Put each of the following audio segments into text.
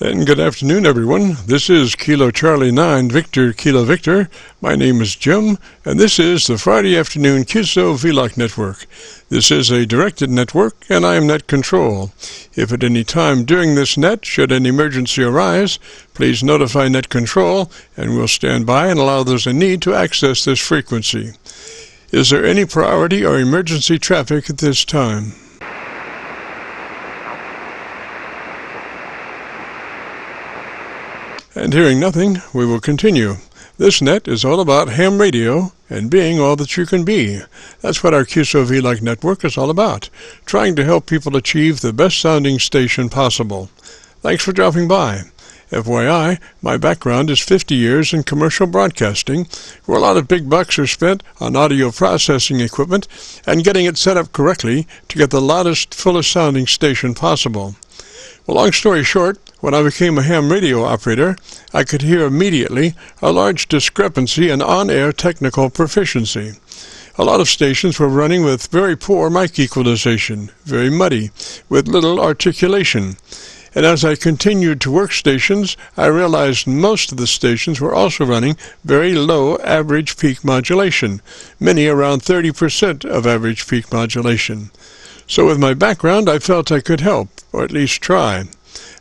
And good afternoon, everyone. This is Kilo Charlie 9 Victor Kilo Victor. My name is Jim, and this is the Friday afternoon QSO-VLOG network. This is a directed network, and I am net control. If at any time during this net should an emergency arise, please notify net control, and we'll stand by and allow those in need to access this frequency. Is there any priority or emergency traffic at this time? And hearing nothing, we will continue. This net is all about ham radio and being all that you can be. That's what our QSO-VLOG network is all about, trying to help people achieve the best sounding station possible. Thanks for dropping by. FYI, my background is 50 years in commercial broadcasting, where a lot of big bucks are spent on audio processing equipment and getting it set up correctly to get the loudest, fullest sounding station possible. Well, long story short, when I became a ham radio operator, I could hear immediately a large discrepancy in on-air technical proficiency. A lot of stations were running with very poor mic equalization, very muddy, with little articulation. And as I continued to work stations, I realized most of the stations were also running very low average peak modulation, many around 30% of average peak modulation. So with my background, I felt I could help, or at least try.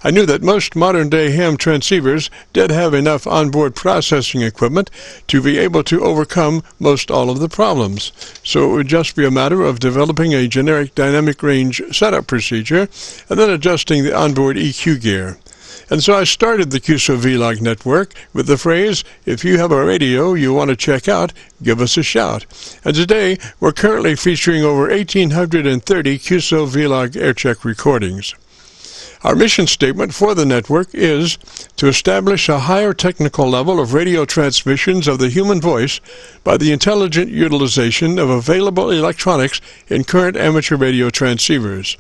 I knew that most modern-day ham transceivers did have enough onboard processing equipment to be able to overcome most all of the problems, so it would just be a matter of developing a generic dynamic range setup procedure and then adjusting the onboard EQ gear. And so I started the QSO-VLOG network with the phrase, if you have a radio you want to check out, give us a shout. And today we're currently featuring over 1,830 QSO-VLOG Aircheck recordings. Our mission statement for the network is to establish a higher technical level of radio transmissions of the human voice by the intelligent utilization of available electronics in current amateur radio transceivers.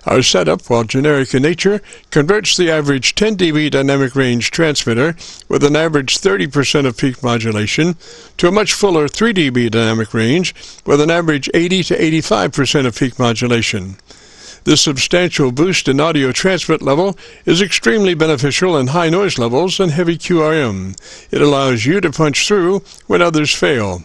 Our setup, while generic in nature, converts the average 10 dB dynamic range transmitter with an average 30% of peak modulation to a much fuller 3 dB dynamic range with an average 80 to 85% of peak modulation. This substantial boost in audio transmit level is extremely beneficial in high noise levels and heavy QRM. It allows you to punch through when others fail.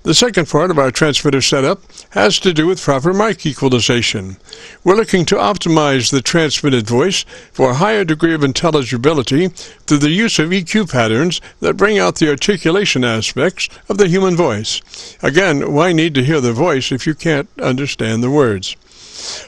The second part of our transmitter setup has to do with proper mic equalization. We're looking to optimize the transmitted voice for a higher degree of intelligibility through the use of EQ patterns that bring out the articulation aspects of the human voice. Again, why need to hear the voice if you can't understand the words?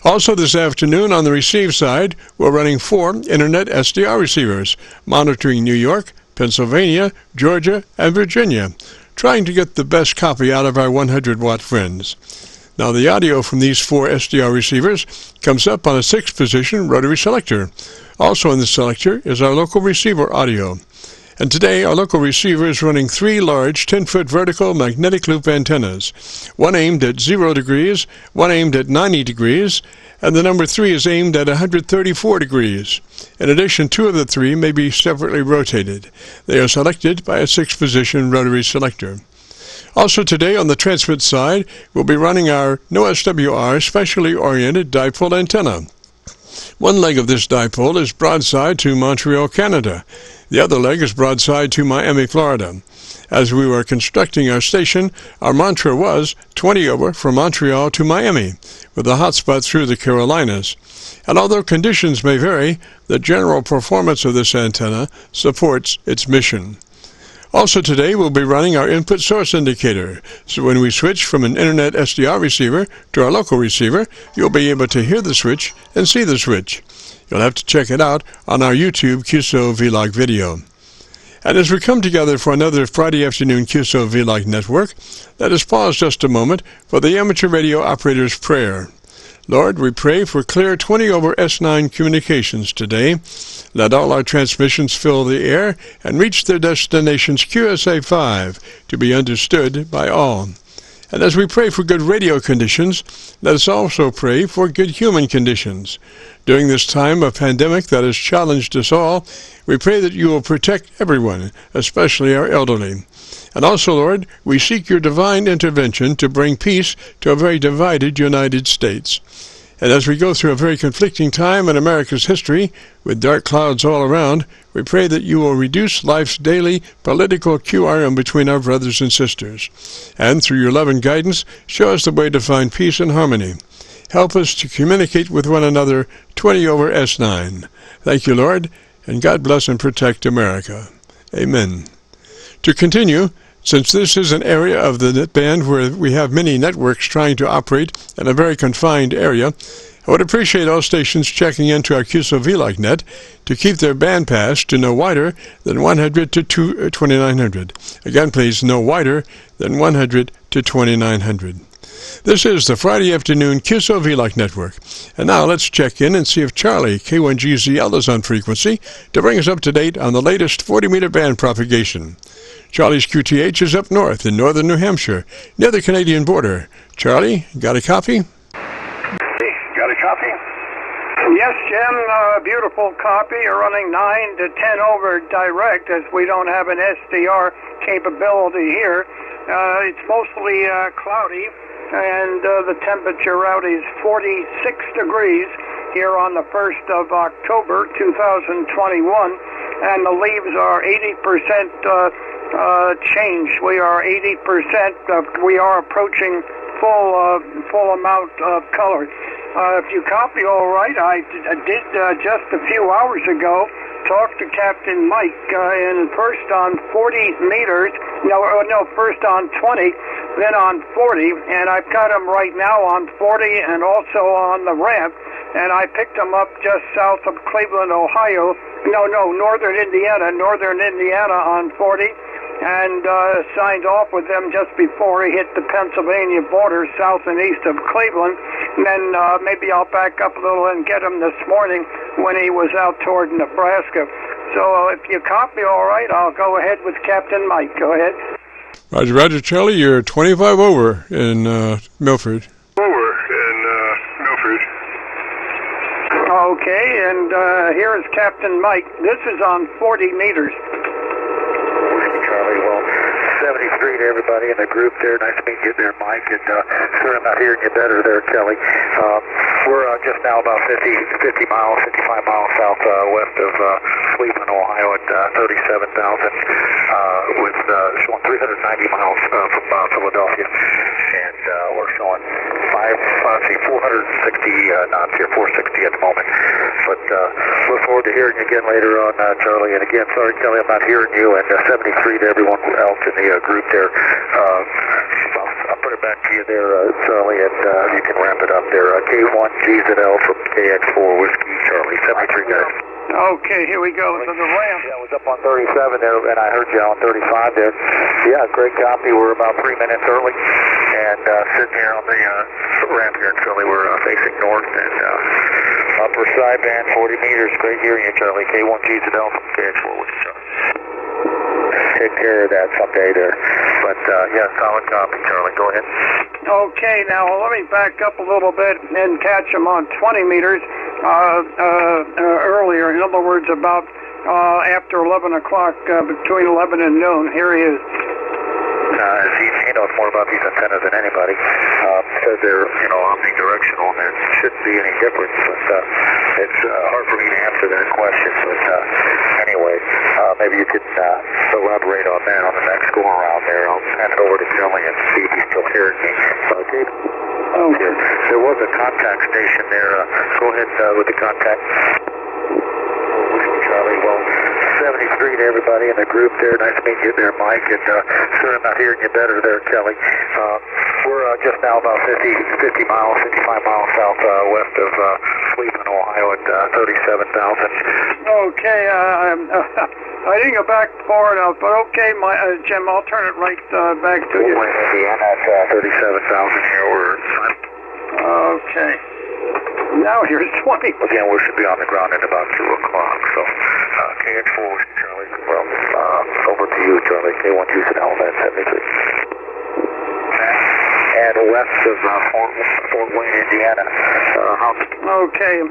Also this afternoon on the receive side, we're running 4 Internet SDR receivers, monitoring New York, Pennsylvania, Georgia, and Virginia, trying to get the best copy out of our 100-watt friends. Now the audio from these 4 SDR receivers comes up on a 6-position rotary selector. Also in the selector is our local receiver audio. And today our local receiver is running 3 large 10-foot vertical magnetic loop antennas, one aimed at 0 degrees, one aimed at 90 degrees, and the number 3 is aimed at 134 degrees. In addition, 2 of the 3 may be separately rotated. They are selected by a 6-position rotary selector. Also today on the transmit side, we'll be running our NOSWR specially oriented dipole antenna. One leg of this dipole is broadside to Montreal, Canada. The other leg is broadside to Miami, Florida. As we were constructing our station, our mantra was 20 over from Montreal to Miami, with a hotspot through the Carolinas. And although conditions may vary, the general performance of this antenna supports its mission. Also today we'll be running our input source indicator, so when we switch from an Internet SDR receiver to our local receiver, you'll be able to hear the switch and see the switch. You'll have to check it out on our YouTube QSO-VLOG video. And as we come together for another Friday afternoon QSO-VLOG network, let us pause just a moment for the amateur radio operator's prayer. Lord, we pray for clear 20 over S9 communications today. Let all our transmissions fill the air and reach their destinations QSA-5 to be understood by all. And as we pray for good radio conditions, let us also pray for good human conditions. During this time of pandemic that has challenged us all, we pray that you will protect everyone, especially our elderly. And also, Lord, we seek your divine intervention to bring peace to a very divided United States. And as we go through a very conflicting time in America's history, with dark clouds all around, we pray that you will reduce life's daily political QRM between our brothers and sisters. And through your love and guidance, show us the way to find peace and harmony. Help us to communicate with one another 20 over S9. Thank you, Lord, and God bless and protect America. Amen. To continue, since this is an area of the net band where we have many networks trying to operate in a very confined area, I would appreciate all stations checking into our QSO-VLOG net to keep their band pass to no wider than 100 to 2900. Again, please, no wider than 100 to 2900. This is the Friday afternoon QSO-VLOG network. And now let's check in and see if Charlie, K1GZL, is on frequency to bring us up to date on the latest 40-meter band propagation. Charlie's QTH is up north in northern New Hampshire, near the Canadian border. Charlie, got a copy? Got a copy? Yes, Jim, beautiful copy. You're running 9 to 10 over direct as we don't have an SDR capability here. It's mostly cloudy, and the temperature out is 46 degrees here on the 1st of October 2021, and the leaves are 80% change. We are 80%. We are approaching full amount of color. If you copy all right, I did just a few hours ago talk to Captain Mike and first on 40 meters. First on 20, then on 40, and I've got him right now on 40 and also on the ramp. And I picked him up just south of Cleveland, Ohio. Northern Indiana on 40. And signed off with them just before he hit the Pennsylvania border, south and east of Cleveland. And then maybe I'll back up a little and get him this morning when he was out toward Nebraska. So if you copy all right, I'll go ahead with Captain Mike. Go ahead. Roger, Roger, Charlie. You're 25 over in Milford. Okay, and here is Captain Mike. This is on 40 meters. Charlie, well, 73 to everybody in the group there. Nice to meet you there, Mike. And sorry I'm not hearing you better there, Kelly. We're just now about 55 miles southwest of Cleveland, Ohio at 37,000 with showing 390 miles from Philadelphia. And we're showing 460 knots here, 460 at the moment. But look forward to hearing you again later on, Charlie. And again, sorry, Kelly, I'm not hearing you. And 73 to everyone else in the group there. I'll put it back to you there, Charlie, and you can wrap it up there. K1GZL from KX4 Whiskey, Charlie, 73 guys. Okay, here we go to the ramp. Yeah, I was up on 37 there, and I heard you on 35 there. Yeah, great copy. We're about 3 minutes early, and sitting here on the ramp here in Philly. We're facing north, and upper sideband, 40 meters. Great hearing you, Charlie. K1GZL from KX4 Whiskey, Charlie. Take care of that someday there. But, yeah, solid copy, Charlie. Go ahead. Okay, now let me back up a little bit and catch him on 20 meters earlier. In other words, about after 11 o'clock, between 11 and noon. Here he is. He knows more about these antennas than anybody. Says they're, omnidirectional, and there shouldn't be any difference. But it's hard for me to answer that question. But anyway, maybe you could elaborate on that on the next go around there. I'll hand it over to Kelly and see if he's still hearing me. Okay. Okay. There was a contact station there. Go ahead with the contact. Charlie, well, 73 to everybody in the group there. Nice to meet you there, Mike. And sorry I'm not hearing you better there, Kelly. We're just now about 55 miles southwest of Cleveland, Ohio at 37,000. Okay, I didn't go back far enough, but okay, Jim, I'll turn it right back to you. Indiana at 37,000 here. Okay. Now here's 20. Again, we should be on the ground at about 2 o'clock. So, KX4, Charlie. Well, over to you, Charlie. K1GZL, that's 73. And west of Fort Wayne, Indiana. Okay.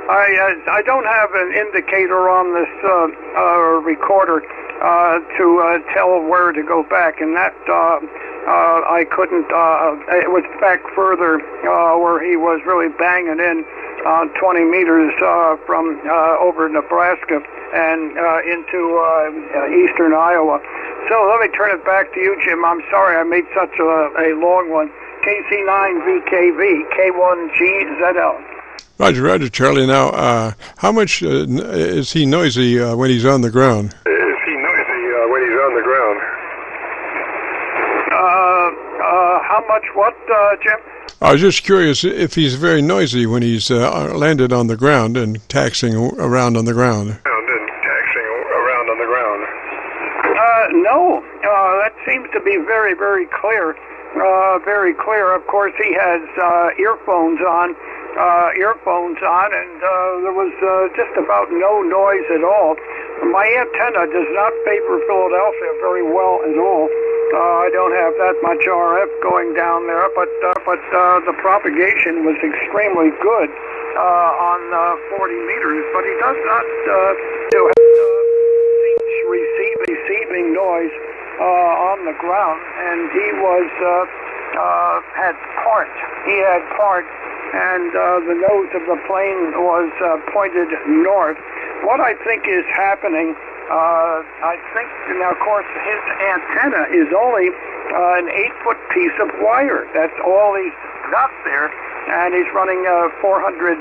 I don't have an indicator on this recorder to tell where to go back, and that I couldn't, it was back further where he was really banging in 20 meters from over Nebraska and into eastern Iowa. So let me turn it back to you, Jim. I'm sorry I made such a long one. KC9VKV, K1GZL. Roger, Roger, Charlie. Now, how much is he noisy when he's on the ground? How much what, Jim? I was just curious if he's very noisy when he's landed on the ground and taxiing around on the ground. No, that seems to be very, very clear. Very clear. Of course, he has earphones on, and there was just about no noise at all. My antenna does not favor Philadelphia very well at all. I don't have that much RF going down there, but the propagation was extremely good on 40 meters. But he does not receiving noise on the ground, and he was had part. He had part, and the nose of the plane was pointed north. What I think is happening, I think, now of course his antenna is only an 8-foot piece of wire. That's all he's got there, and he's running a 400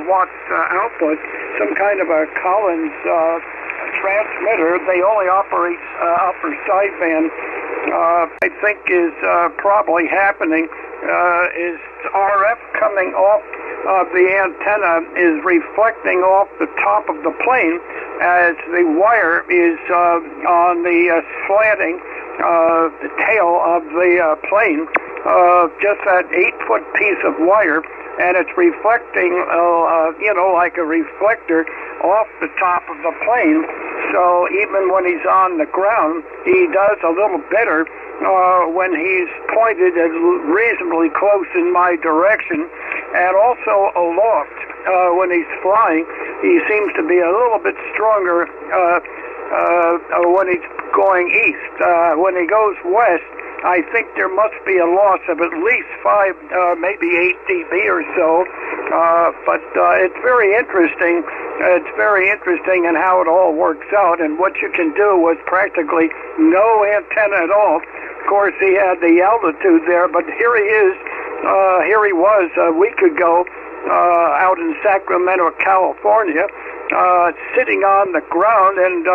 watt output, some kind of a Collins transmitter. They only operate upper sideband. I think is probably happening is RF coming off of the antenna is reflecting off the top of the plane as the wire is on the slanting tail of the plane, just that 8-foot piece of wire, and it's reflecting, like a reflector off the top of the plane. So even when he's on the ground, he does a little better when he's pointed reasonably close in my direction, and also aloft. When he's flying, he seems to be a little bit stronger when he's going east. When he goes west, I think there must be a loss of at least 5, maybe 8 dB or so. But it's very interesting. It's very interesting in how it all works out. And what you can do with practically no antenna at all. Of course, he had the altitude there, but here he is. Here he was a week ago out in Sacramento, California, sitting on the ground, and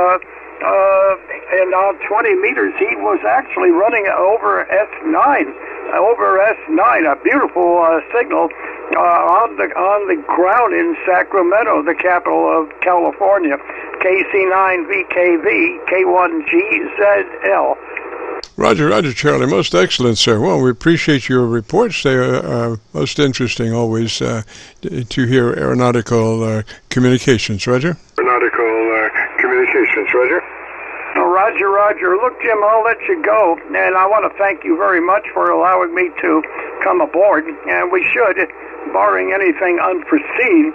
on 20 meters, he was actually running over S9, a beautiful signal on the ground in Sacramento, the capital of California. KC9VKV, K1GZL. Roger, Roger, Charlie. Most excellent, sir. Well, we appreciate your reports. They are most interesting always to hear aeronautical communications. Roger? Aeronautical communications, Roger. Roger, Roger. Look, Jim, I'll let you go, and I want to thank you very much for allowing me to come aboard, and we should, barring anything unforeseen,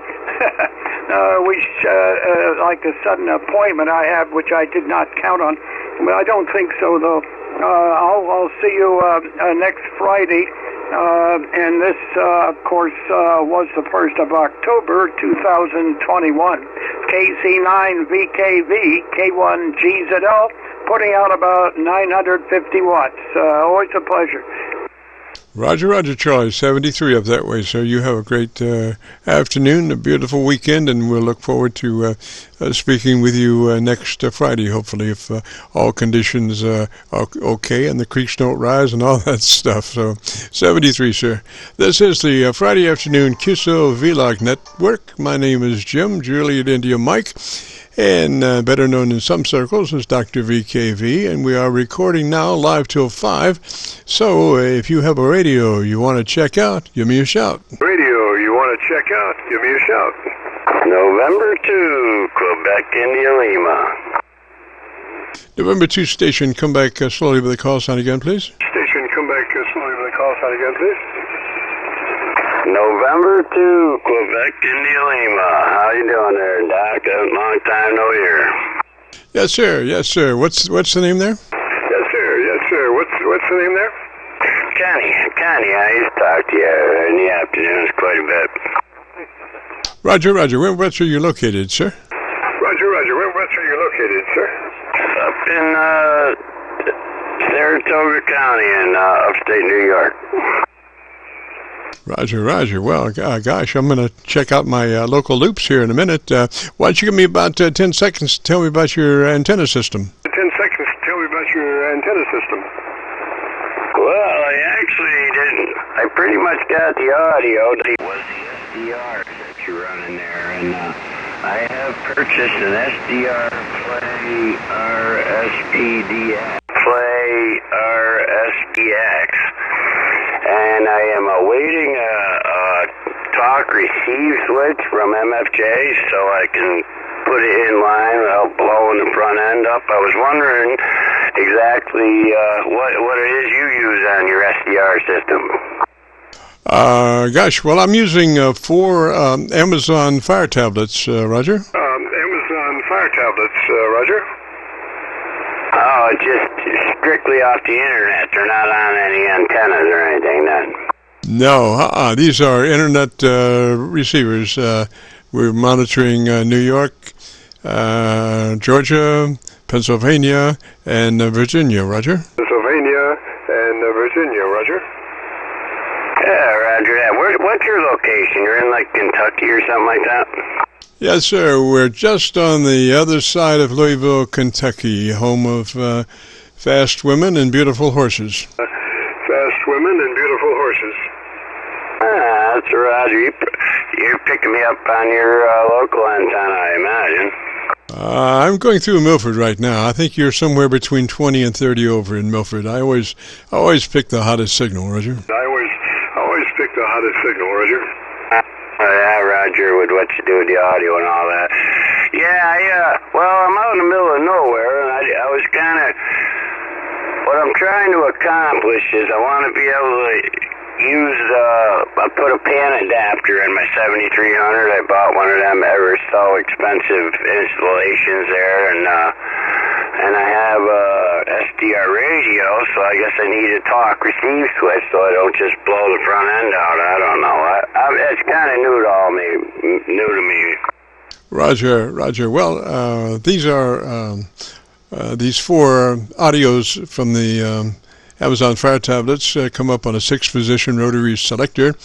like a sudden appointment I have, which I did not count on, but I don't think so, though. I'll see you next Friday, and this, of course, was the 1st of October, 2021. KC9VKV, K1GZL, putting out about 950 watts. Always a pleasure. Roger, Roger, Charlie. 73 up that way, sir. You have a great afternoon, a beautiful weekend, and we'll look forward to speaking with you next Friday, hopefully, if all conditions are okay and the creeks don't rise and all that stuff. So, 73, sir. This is the Friday afternoon QSO-VLOG Network. My name is Jim, Juliet India Mike, and better known in some circles as Dr. VKV, and we are recording now live till 5. So if you have a radio you want to check out, give me a shout. Radio you want to check out, give me a shout. November 2, Quebec, India, Lima. November 2 station, come back slowly with the call sign again, please. Station, come back slowly with the call sign again, please. November 2, Quebec, India, Lima. How you doing there, Doc? Long time no hear. Yes, sir. Yes, sir. What's the name there? Yes, sir. Yes, sir. What's the name there? Kenny. I used to talk to you in the afternoons quite a bit. Roger, Roger. Whereabouts are you located, sir? Roger, Roger. Whereabouts are you located, sir? Up in Saratoga County in upstate New York. Roger, Roger. Well, gosh, I'm going to check out my local loops here in a minute. Why don't you give me about 10 seconds to tell me about your antenna system? 10 seconds to tell me about your antenna system. Well, I actually didn't. I pretty much got the audio. It was the SDR that you're running there, and I have purchased an SDR Play RSPDX. Play RSPX. And I am awaiting a talk receive switch from MFJ so I can put it in line without blowing the front end up. I was wondering exactly what it is you use on your SDR system. Gosh, well, I'm using 4 Amazon Fire tablets, Roger. Amazon Fire tablets, Roger. Oh, it's just strictly off the internet. They're not on any antennas or anything then. No, these are internet receivers. We're monitoring New York, Georgia, Pennsylvania, and Virginia, Roger. Pennsylvania and Virginia, Roger. Yeah, Roger that. What's your location? You're in like Kentucky or something like that? Yes, sir. We're just on the other side of Louisville, Kentucky, home of fast women and beautiful horses. Fast women and beautiful horses. That's Roger. You're picking me up on your local antenna, I imagine. I'm going through Milford right now. I think you're somewhere between 20 and 30 over in Milford. I always pick the hottest signal, Roger. I always pick the hottest signal, Roger. Yeah, Roger, with what you do with the audio and all that. Yeah, well, I'm out in the middle of nowhere, and I was kind of... What I'm trying to accomplish is I want to be able to use... I put a pan adapter in my 7300. I bought one of them ever so expensive installations there, and I have a SDR radio, so I guess I need a talk receive switch so I don't just blow the front end out. I don't know. It's kind of new to me. Roger. Well, these are these 4 audios from the Amazon Fire tablets come up on a 6-position rotary selector,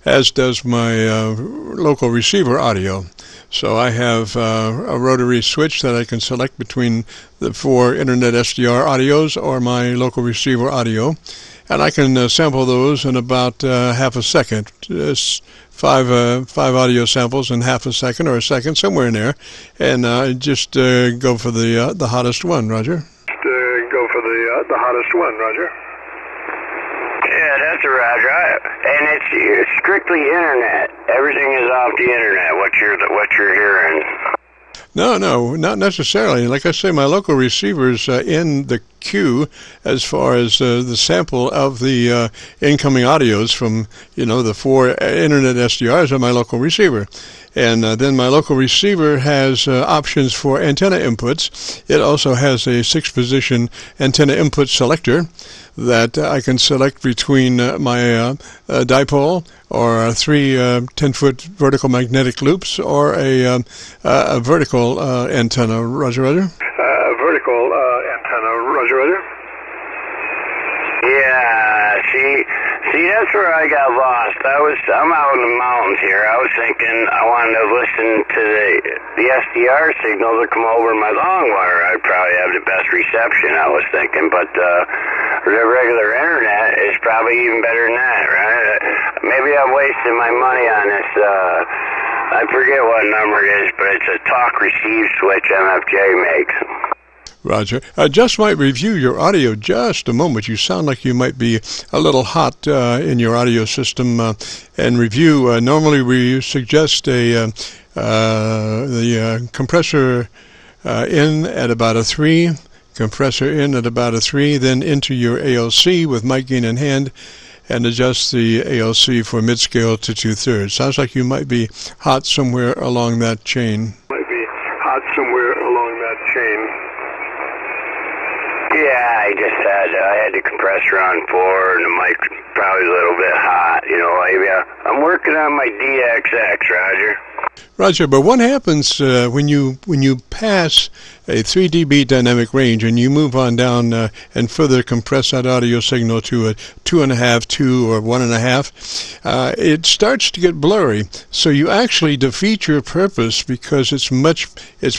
as does my local receiver audio. So I have a rotary switch that I can select between the 4 internet SDR audios or my local receiver audio, and I can sample those in about half a second. 5 audio samples in half a second or a second, somewhere in there, and just go for the hottest one, Roger. Go for the hottest one, Roger. Yeah, that's a Roger. And it's strictly internet. Everything is off the internet. What you're hearing. No, not necessarily. Like I say, my local receiver's in the queue as far as the sample of the incoming audios from, the 4 internet SDRs on my local receiver. And then my local receiver has options for antenna inputs. It also has a 6-position antenna input selector that I can select between my dipole or 3 10-foot vertical magnetic loops or a vertical antenna. Roger. Vertical antenna. Roger. Yeah, see, that's where I got lost. I'm out in the mountains here. I was thinking I wanted to listen to the SDR signal to come over my long wire. I'd probably have the best reception, I was thinking, but the regular internet is probably even better than that, right? Maybe I'm wasting my money on this. I forget what number it is, but it's a talk receive switch MFJ makes. Roger. Just might review your audio just a moment. You sound like you might be a little hot in your audio system. And review, normally we suggest the compressor in at about a 3, compressor in at about a 3, then into your ALC with mic gain in hand, and adjust the ALC for mid-scale to 2/3. Sounds like you might be hot somewhere along that chain. Yeah, I had the compressor on 4 and the mic probably a little bit hot. You know, I'm working on my DXX, Roger. Roger, but what happens when you pass a 3 dB dynamic range and you move on down and further compress that audio signal to a 2.5, 2 or 1.5? It starts to get blurry. So you actually defeat your purpose because it's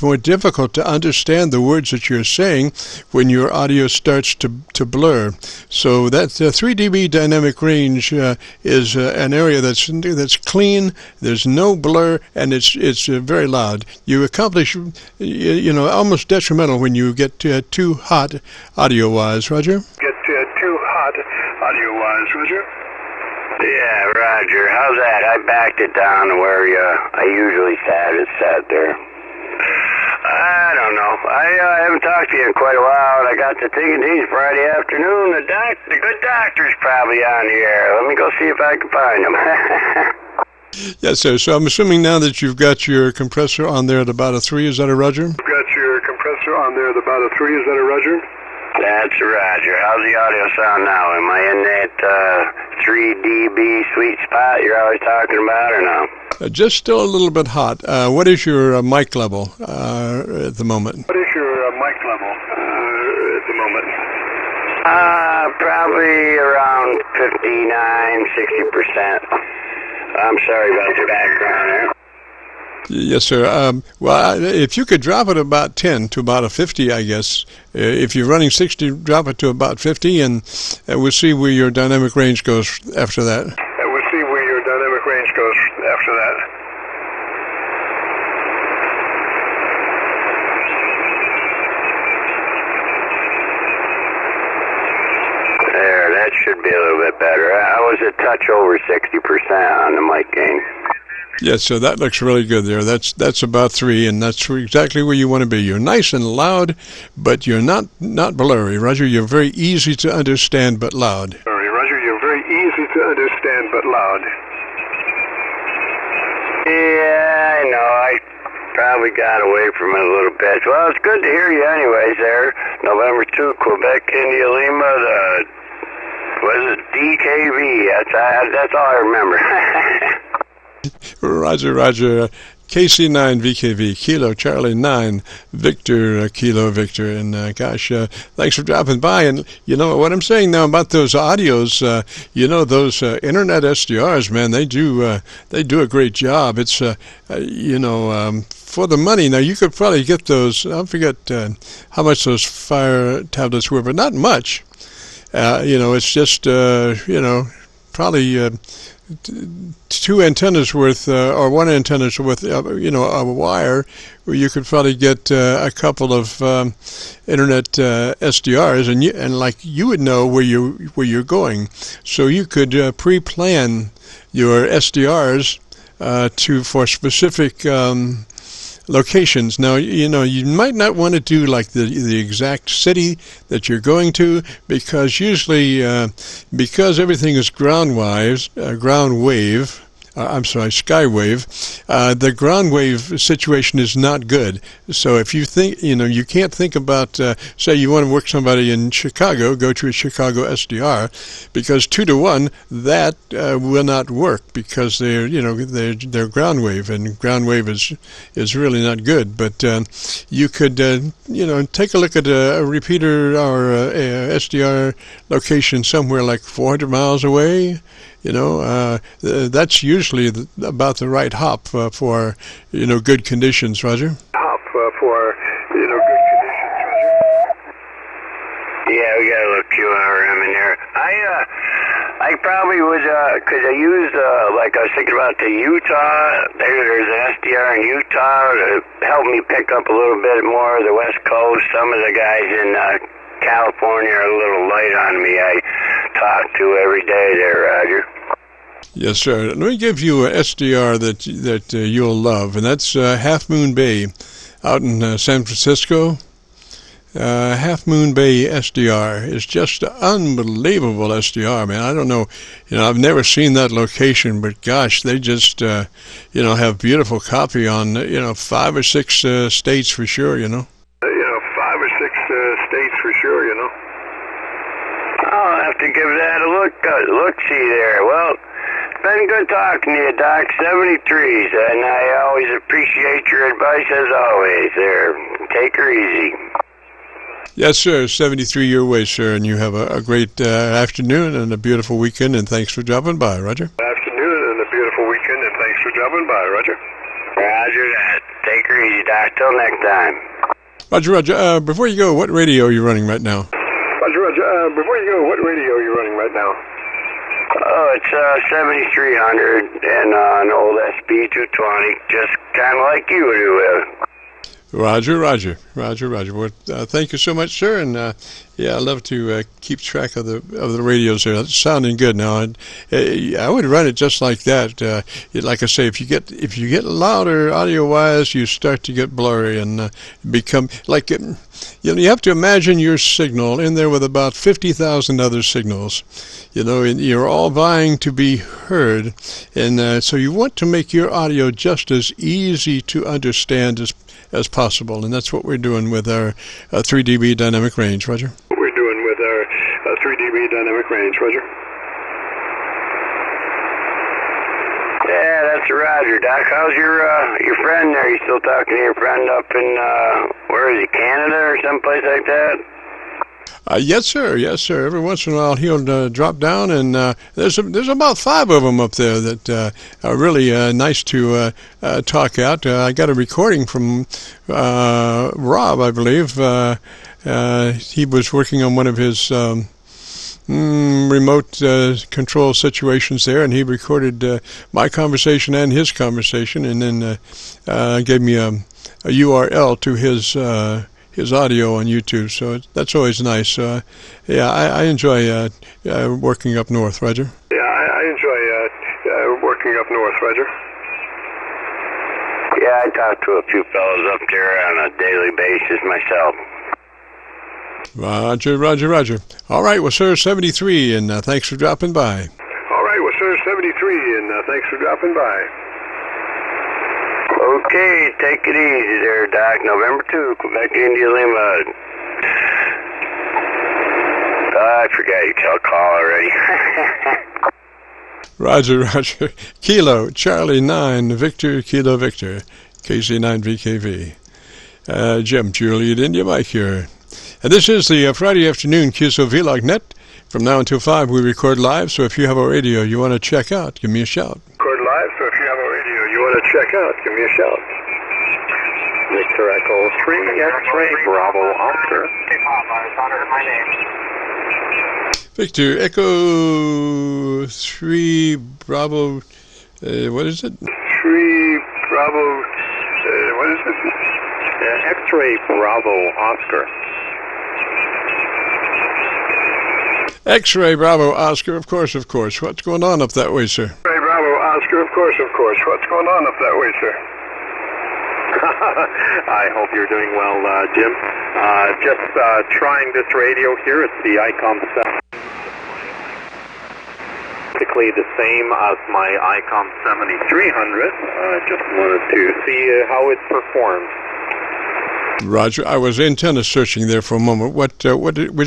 more difficult to understand the words that you're saying when your audio starts to blur. So that 3 dB dynamic range is an area that's clean. There's no blur, and it's very loud. You accomplish, almost detrimental when you get too hot audio-wise, Roger. Get too hot audio-wise, Roger. Yeah, Roger. How's that? I backed it down to where I usually sat there. I don't know. I haven't talked to you in quite a while, and I got to thinking, geez, Friday afternoon, the good doctor's probably on the air. Let me go see if I can find him. Yes, sir. So I'm assuming now that you've got your compressor on there at about a 3. Is that a Roger? You've got your compressor on there at about a 3. Is that a Roger? That's a Roger. How's the audio sound now? Am I in that 3 dB sweet spot you're always talking about, or no? Just still a little bit hot. What is your mic level at the moment? What is your mic level at the moment? Probably around 59-60%. I'm sorry about the background there. Yes, sir. Well, if you could drop it about 10 to about a 50, I guess. If you're running 60, drop it to about 50, and we'll see where your dynamic range goes after that. We'll see where your dynamic range goes after that. There, that should be a little bit better. I was a touch over 60% on the mic gain. Yes, so that looks really good there. That's about 3, and that's exactly where you want to be. You're nice and loud, but you're not blurry. Roger, you're very easy to understand but loud. Sorry, Roger, you're very easy to understand but loud. Yeah, I know. I probably got away from it a little bit. Well, it's good to hear you anyways there. November 2, Quebec, India, Lima, was it DKV? That's all I remember. Roger. KC9VKV, Kilo Charlie 9, Victor, Kilo Victor. And gosh, thanks for dropping by. And you know what I'm saying now about those audios, those internet SDRs, man, they do a great job. It's, for the money. Now, you could probably get those, I forget how much those Fire tablets were, but not much. It's just, probably 2 antennas worth, or 1 antenna's worth, a wire, where you could probably get a couple of internet SDRs, and like you would know where you're going, so you could pre-plan your SDRs for specific locations. Now, you might not want to do like the exact city that you're going to, because usually, because everything is skywave, the ground wave situation is not good. So if you think, you can't think about, say you want to work somebody in Chicago, go to a Chicago SDR, because 2 to 1, that will not work, because they're ground wave, and ground wave is really not good. But you could, take a look at a repeater or a SDR location somewhere like 400 miles away. That's usually about the right hop for, good conditions, Roger. Hop for, good conditions, Roger. Yeah, we got a little QRM in there. I probably would, because I use, like I was thinking about the Utah, there's an SDR in Utah to help me pick up a little bit more of the West Coast. Some of the guys in California are a little light on me. I talk to every day there, Roger. Yes, sir. Let me give you a SDR that you'll love, and that's Half Moon Bay out in San Francisco. Half Moon Bay SDR is just an unbelievable SDR, man. I don't know, I've never seen that location, but gosh, they just, have beautiful copy on, 5 or 6 states for sure, 5 or 6 states for sure, have to give that a look-see there. Well, it's been good talking to you, Doc. 73s, and I always appreciate your advice as always there. Take her easy. Yes, sir. 73 your way, sir, and you have a great afternoon and a beautiful weekend, and thanks for dropping by, Roger. Afternoon and a beautiful weekend, and thanks for dropping by, Roger. Roger that. Take her easy, Doc. Till next time. Roger, before you go, what radio are you running right now? Roger, before you go, what radio are you running right now? Oh, it's 7300 and an old SP220, just kind of like you do. Roger. Well, thank you so much, sir. And yeah, I love to keep track of the radios there. That's sounding good now. I would run it just like that. Like I say, if you get louder audio-wise, you start to get blurry and become like you have to imagine your signal in there with about 50,000 other signals. And you're all vying to be heard, and so you want to make your audio just as easy to understand as possible, and that's what we're doing with our 3 dB dynamic range, Roger. We're doing with our 3 dB dynamic range, Roger. Yeah, that's Roger, Doc. How's your friend there? You still talking to your friend up in where is he, Canada or someplace like that? Yes, sir. Every once in a while he'll drop down, and there's about 5 of them up there that are really nice to talk out. I got a recording from Rob, I believe. He was working on one of his remote control situations there, and he recorded my conversation and his conversation, and then gave me a URL to his audio on YouTube, so that's always nice. Yeah, I enjoy working up north, Roger. Yeah, I enjoy working up north, Roger. Yeah, I talk to a few fellows up there on a daily basis myself. Roger. All right, well, sir, 73, and thanks for dropping by. All right, well, sir, 73, and thanks for dropping by. Okay, take it easy there, Doc. November 2, Quebec, India, Lima. I forgot you tell call already. Roger. Kilo, Charlie 9, Victor, Kilo, Victor, KC9VKV. Jim, Juliet, India, Mike here. And this is the Friday afternoon QSO-VLOG net. From now until 5, we record live, so if you have a radio you want to check out, give me a shout. Record live, so if you have a radio you want to check out, give me a shout. Victor Echo 3, X-ray, Bravo, Oscar. Victor Echo 3, Bravo, what is it? 3, Bravo, what is it? X-ray, Bravo, Oscar. X-ray, Bravo, Oscar, of course. What's going on up that way, sir? X-ray, Bravo, Oscar, of course. What's going on up that way, sir? I hope you're doing well, Jim. Just trying this radio here. It's the ICOM 7. Basically the same as my ICOM 7300. Just wanted to see how it performs. Roger, I was antenna searching there for a moment. Which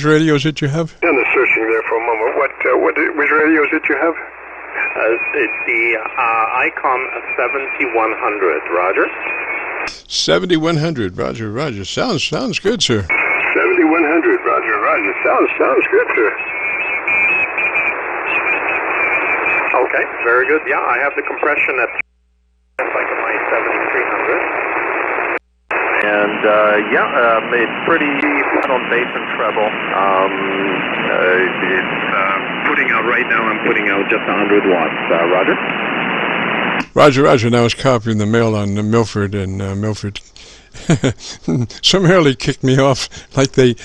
radios did you have? Antenna searching there for a moment. Which radios did you have? It's the ICOM 7100, Roger. 7100, Roger. Sounds good, sir. 7100, Roger. Sounds good, sir. Okay, very good. Yeah, I have the compression at like my 7300. And it's pretty flat on bass and treble. It's putting out right now. I'm putting out just 100 watts. Roger. Roger. Now I was copying the mail on Milford, and Milford summarily kicked me off like they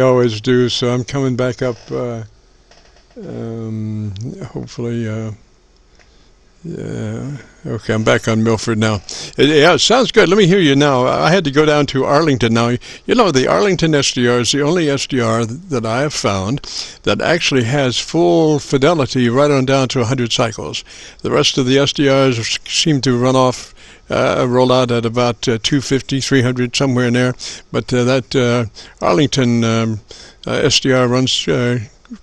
always do. So I'm coming back up. Hopefully. Yeah. Okay, I'm back on Milford now. Yeah, it sounds good. Let me hear you now. I had to go down to Arlington now. The Arlington SDR is the only SDR that I have found that actually has full fidelity right on down to 100 cycles. The rest of the SDRs seem to roll out at about 250, 300, somewhere in there. But that Arlington SDR runs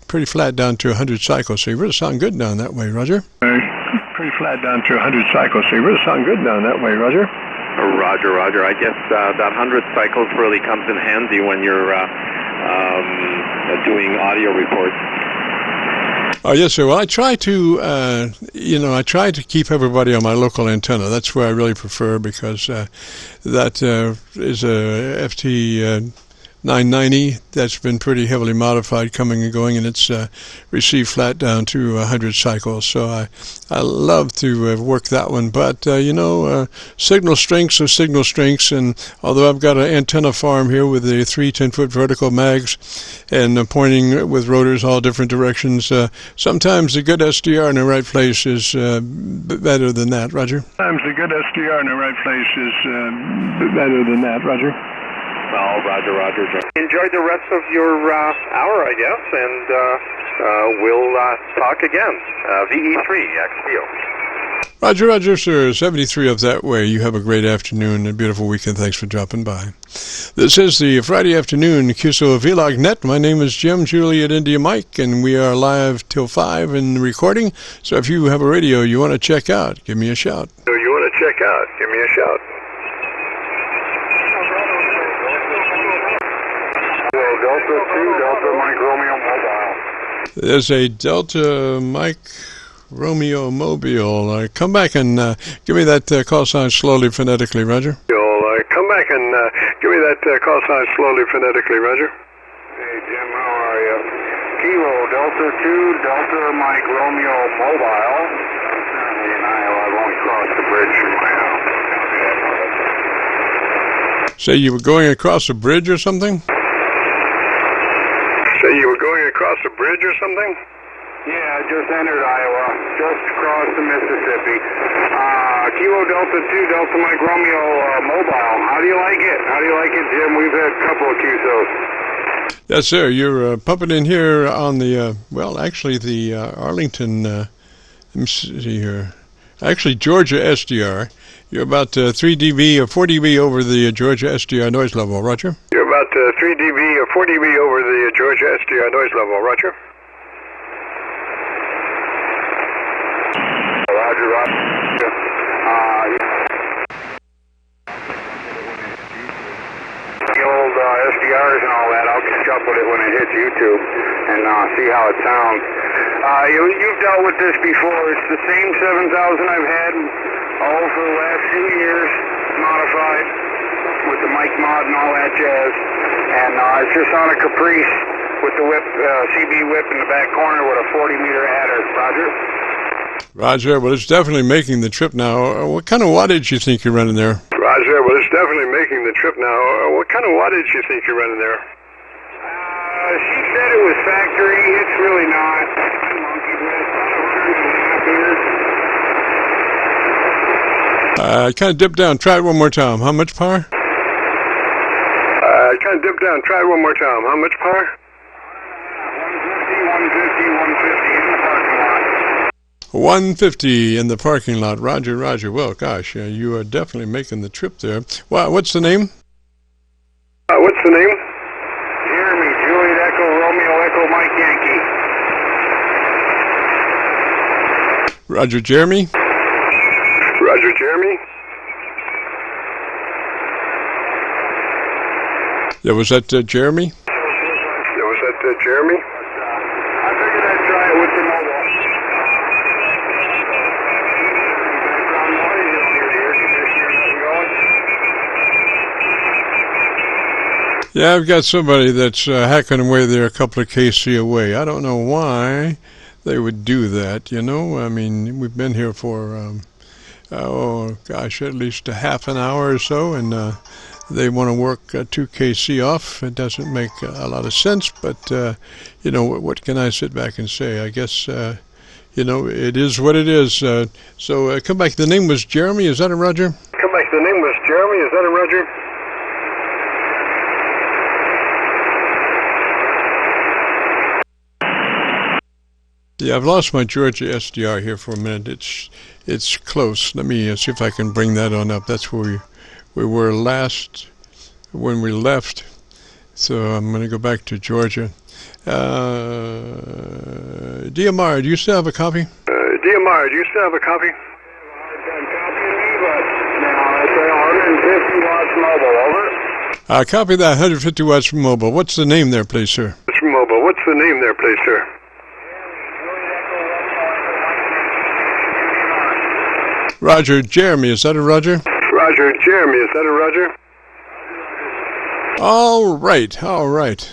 pretty flat down to 100 cycles. So you really sound good down that way, Roger. Pretty flat down to 100 cycles. So you really sound good down that way, Roger. Roger, Roger. I guess that 100 cycles really comes in handy when you're doing audio reports. Oh, yes, sir. Well, I try to, I try to keep everybody on my local antenna. That's where I really prefer, because that is a FT 990 that's been pretty heavily modified coming and going, and it's received flat down to 100 cycles. So I love to work that one. But, signal strengths are signal strengths, and although I've got an antenna farm here with the 3 10-foot vertical mags and pointing with rotors all different directions, sometimes a good SDR in the right place is better than that, Roger. Sometimes a good SDR in the right place is better than that, Roger. Well, Roger, Roger. Enjoy the rest of your hour, I guess, and we'll talk again. VE3, XPO. Roger, Roger, sir. 73 up that way. You have a great afternoon and a beautiful weekend. Thanks for dropping by. This is the Friday afternoon QSO-VLOG net. My name is Jim, Juliet India Mike, and we are live till 5 in recording. So if you have a radio you want to check out, give me a shout. Delta 2, Delta Mike Romeo Mobile. There's a Delta Mike Romeo Mobile. Come back and give me that call sign slowly, phonetically, Roger. Come back and give me that call sign slowly, phonetically, Roger. Hey, Jim, how are you? Kilo, Delta 2, Delta Mike Romeo Mobile. Currently in Iowa. I've only crossed the bridge from my house. Say you were going across a bridge or something? Yeah, I just entered Iowa, just across the Mississippi. Kilo Delta 2, Delta Mike Romeo Mobile. How do you like it? How do you like it, Jim? We've had a couple of QSOs. Yes, sir. You're pumping in here on the, the Arlington, let me see here. Actually, Georgia SDR. You're about 3 dB or 4 dB over the Georgia SDR noise level, Roger. You're about 3 dB or 4 dB over the Georgia SDR noise level, Roger. Roger, Roger. The old SDRs and all that, I'll catch up with it when it hits YouTube and see how it sounds. You've dealt with this before. It's the same 7,000 I've had all for the last few years, modified with the mic mod and all that jazz. And it's just on a Caprice with the whip, CB whip in the back corner with a 40-meter adder. Roger? Roger, well, it's definitely making the trip now. What kind of wattage do you think you're running there? Roger, well, it's definitely making the trip now. What kind of wattage do you think you're running there? She said it was factory. It's really not. I monkeyed with 100 amperes. Kind of dip down. Try it one more time. How much power? Kind of dip down. Try it one more time. How much power? 150 in the parking lot. 150 in the parking lot. Roger, Roger. Well, gosh, you are definitely making the trip there. Wow, what's the name? What's the name? Jeremy, Juliet Echo, Romeo Echo, Mike Yankee. Roger, Jeremy. Roger, Jeremy. Yeah, was that Jeremy? Yeah, was that Jeremy? I figured I'd try it with the mobile. Yeah, I've got somebody that's hacking away there a couple of KC away. I don't know why they would do that, I mean, we've been here for, at least a half an hour or so, and they want to work 2 KC off. It doesn't make a lot of sense, but, what can I sit back and say? I guess, it is what it is. So come back. The name was Jeremy. Is that a Roger? Come back. The name was Jeremy. Is that a Roger? Yeah, I've lost my Georgia SDR here for a minute. It's close. Let me see if I can bring that on up. That's where we were last when we left. So I'm going to go back to Georgia. DMR, do you still have a copy? DMR, do you still have a copy? Now it's 150 watts mobile, over. Copy that, 150 watts from mobile. What's the name there, please, sir? It's from mobile. What's the name there, please, sir? Roger, Jeremy, is that a Roger? Roger, Jeremy, is that a Roger? All right, all right.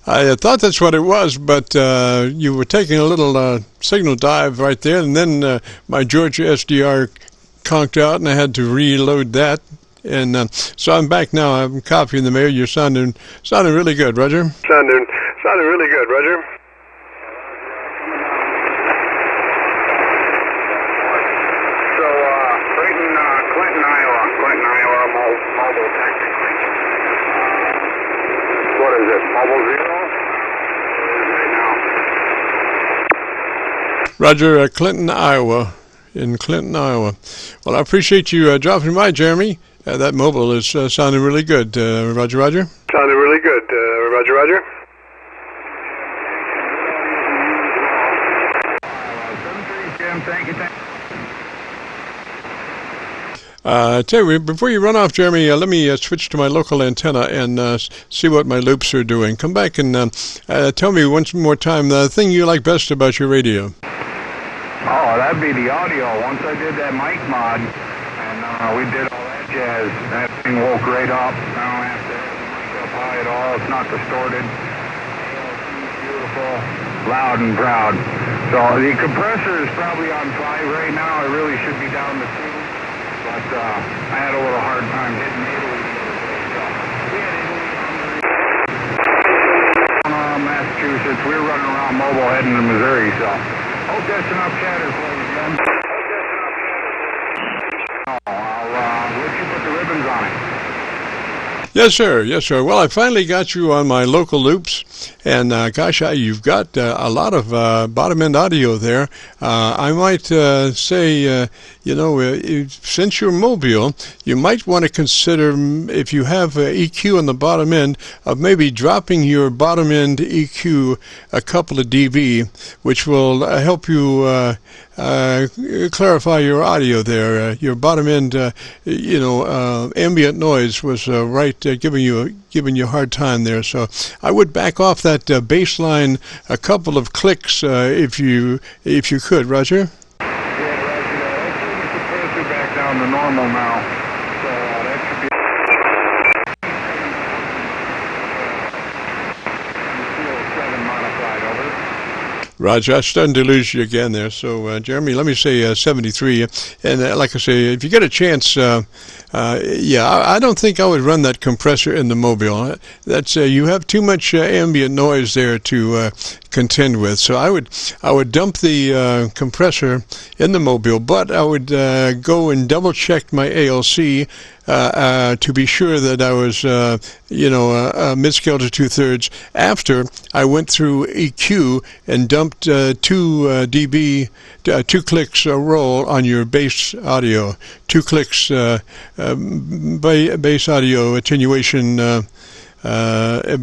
I thought that's what it was, but you were taking a little signal dive right there, and then my Georgia SDR conked out, and I had to reload that. And so I'm back now. I'm copying the mail. You're sounding really good, Roger. Sounding really good, Roger. So, Clinton, Iowa, mobile technically. What is it, mobile 0? Right now. Roger, Clinton, Iowa. In Clinton, Iowa. Well, I appreciate you dropping by, Jeremy. That mobile is sounding really good. Roger, Roger. Sounding really good. Roger, Roger. Tell you, before you run off, Jeremy, let me switch to my local antenna and see what my loops are doing. Come back and tell me once more time the thing you like best about your radio. Oh, that'd be the audio. Once I did that mic mod, and we did all that jazz, that thing woke right up. I don't have to have the mic up high at all. It's not distorted. Beautiful, loud and proud. So the compressor is probably on 5 right now. It really should be down to 2. But I had a little hard time hitting Italy the other day. So we had Italy, Massachusetts. We were running around mobile heading to Missouri. So hope that's enough chatter for you, Jim. I'll let you put the ribbons on it. Yes, sir. Yes, sir. Well, I finally got you on my local loops, and gosh, you've got a lot of bottom-end audio there. I might say, since you're mobile, you might want to consider, if you have EQ on the bottom end, of maybe dropping your bottom-end EQ a couple of dB, which will help you clarify your audio there. Your bottom-end, ambient noise was giving you a hard time there. So I would back off that baseline a couple of clicks if you could, Roger. Yeah, Roger. Let's bring the compressor back down to normal now. So that should be. Modified over. Roger, I'm starting to lose you again there. So, Jeremy, let me say 73. And like I say, if you get a chance, I don't think I would run that compressor in the mobile. That's you have too much ambient noise there to contend with. So I would dump the compressor in the mobile, but I would go and double check my ALC to be sure that I was mid-scale to 2/3 after I went through EQ and dumped 2 dB, 2 clicks a roll on your bass audio, 2 clicks bass audio attenuation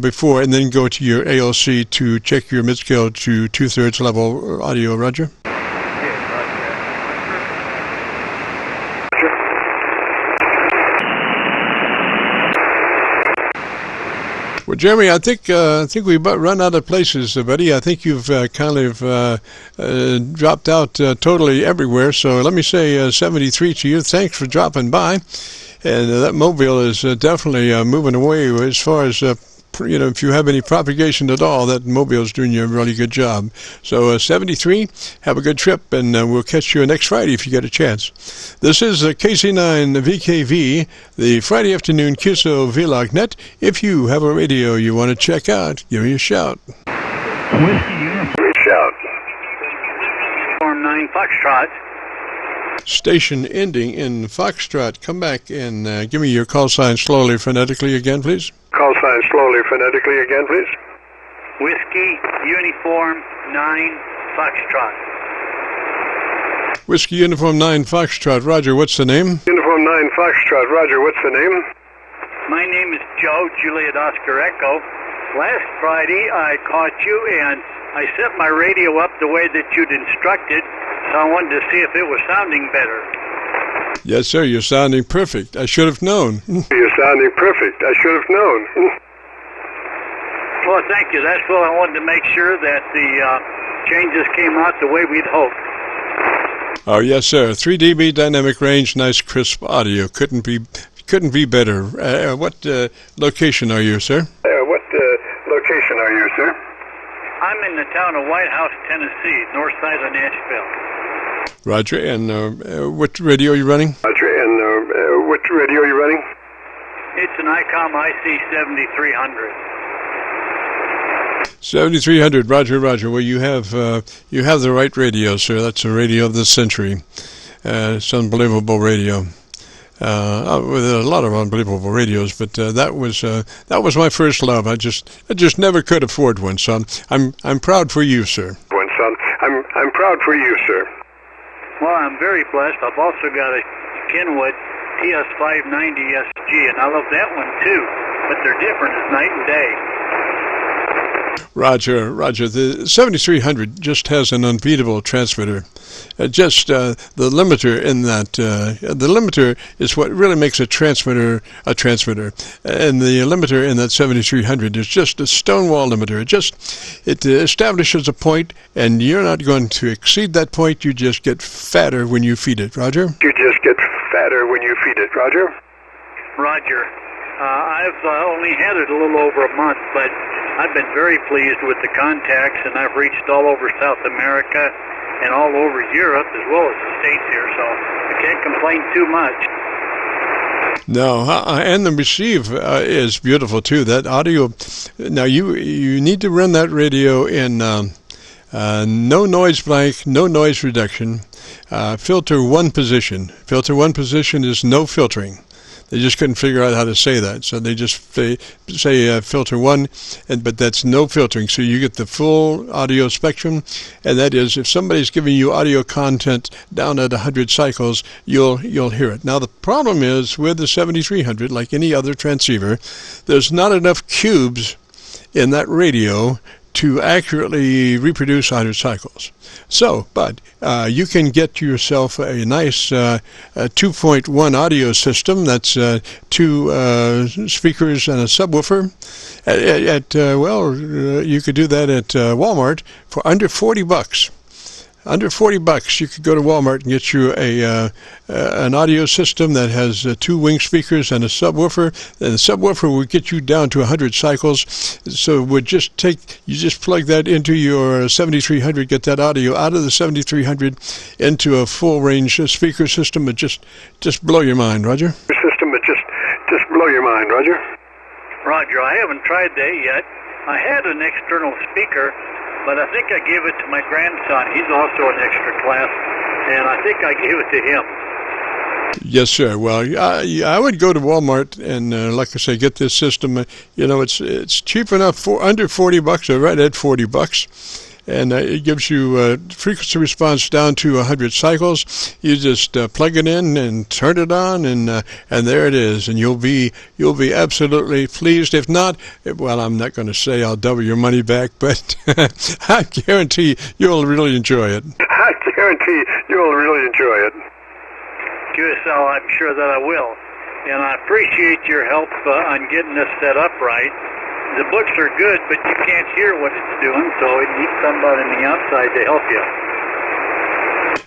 before, and then go to your ALC to check your mid-scale to 2/3 level audio. Roger? Well, Jeremy, I think we've run out of places, buddy. I think you've kind of dropped out totally everywhere. So let me say 73 to you. Thanks for dropping by. And that mobile is definitely moving away as far as, if you have any propagation at all, that mobile is doing you a really good job. So 73, have a good trip, and we'll catch you next Friday if you get a chance. This is KC9VKV, the Friday afternoon QSO-VLOG net. If you have a radio you want to check out, give me a shout. Whiskey Uniform. Shout. Form 9 Foxtrot. Station ending in Foxtrot. Come back and give me your call sign slowly, phonetically again, please. Call sign slowly, phonetically again, please. Whiskey Uniform 9 Foxtrot. Whiskey Uniform 9 Foxtrot. Roger, what's the name? Uniform 9 Foxtrot. Roger, what's the name? My name is Joe, Juliet Oscar Echo. Last Friday I caught you and I set my radio up the way that you'd instructed, so I wanted to see if it was sounding better. Yes, sir, you're sounding perfect. I should have known. You're sounding perfect. I should have known. Well, thank you. That's what I wanted to make sure that the changes came out the way we'd hoped. Oh, yes, sir. 3 dB dynamic range, nice crisp audio. Couldn't be better. What location are you, sir? What location are you, sir? I'm in the town of White House, Tennessee, north side of Nashville. Roger. And what radio are you running? Roger. And what radio are you running? It's an ICOM IC 7300. 7300. Roger, Roger. Well, you have the right radio, sir. That's the radio of the century. It's unbelievable radio. With a lot of unbelievable radios, but that was my first love. I just never could afford one, son. I'm proud for you, sir. One, son. I'm proud for you, sir. Well, I'm very blessed. I've also got a Kenwood TS590SG, and I love that one too. But they're different as night and day. Roger, Roger. The 7300 just has an unbeatable transmitter. The limiter in that, the limiter is what really makes a transmitter a transmitter. And the limiter in that 7300 is just a stonewall limiter. It establishes a point, and you're not going to exceed that point. You just get fatter when you feed it, Roger. You just get fatter when you feed it, Roger. Roger. I've only had it a little over a month, but I've been very pleased with the contacts, and I've reached all over South America and all over Europe as well as the States here, so I can't complain too much. No, and the receive is beautiful too. That audio. Now you need to run that radio in no noise blank, no noise reduction, filter one position. Filter one position is no filtering. They just couldn't figure out how to say that, so they just say filter one, but that's no filtering. So you get the full audio spectrum, and that is, if somebody's giving you audio content down at 100 cycles, you'll hear it. Now the problem is with the 7300, like any other transceiver, there's not enough cubes in that radio to accurately reproduce 100 cycles. So, but you can get yourself a nice 2.1 audio system. That's 2 speakers and a subwoofer. You could do that at Walmart for under $40. Under $40, you could go to Walmart and get you an audio system that has 2 wing speakers and a subwoofer. And the subwoofer would get you down to 100 cycles. So it would just you just plug that into your 7300, get that audio out of the 7300 into a full range speaker system. It just blow your mind, Roger. System, it just blow your mind, Roger. Roger, I haven't tried that yet. I had an external speaker, but I think I gave it to my grandson. He's also an extra class, and I think I gave it to him. Yes, sir. Well, I would go to Walmart and, like I say, get this system. It's cheap enough for under $40, or right at $40. And it gives you frequency response down to 100 cycles. You just plug it in and turn it on, and there it is. And you'll be absolutely pleased. If not, well, I'm not going to say I'll double your money back, but I guarantee you'll really enjoy it. I guarantee you'll really enjoy it. QSO, I'm sure that I will. And I appreciate your help on getting this set up right. The books are good, but you can't hear what it's doing, so it needs somebody on the outside to help you.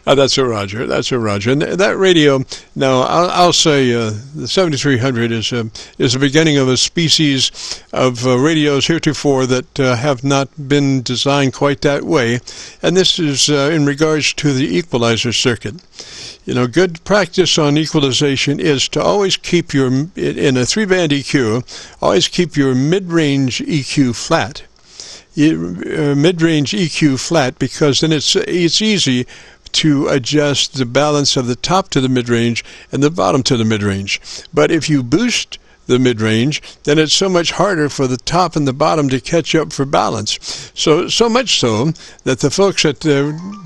That's a Roger. That's a Roger. And that radio, now I'll say the 7300 is the beginning of a species of radios heretofore that have not been designed quite that way. And this is in regards to the equalizer circuit. Good practice on equalization is to always keep in a 3-band EQ, always keep your mid-range EQ flat. Mid-range EQ flat, because then it's easy to adjust the balance of the top to the mid-range and the bottom to the mid-range. But if you boost the mid-range, then it's so much harder for the top and the bottom to catch up for balance. So much so that the folks that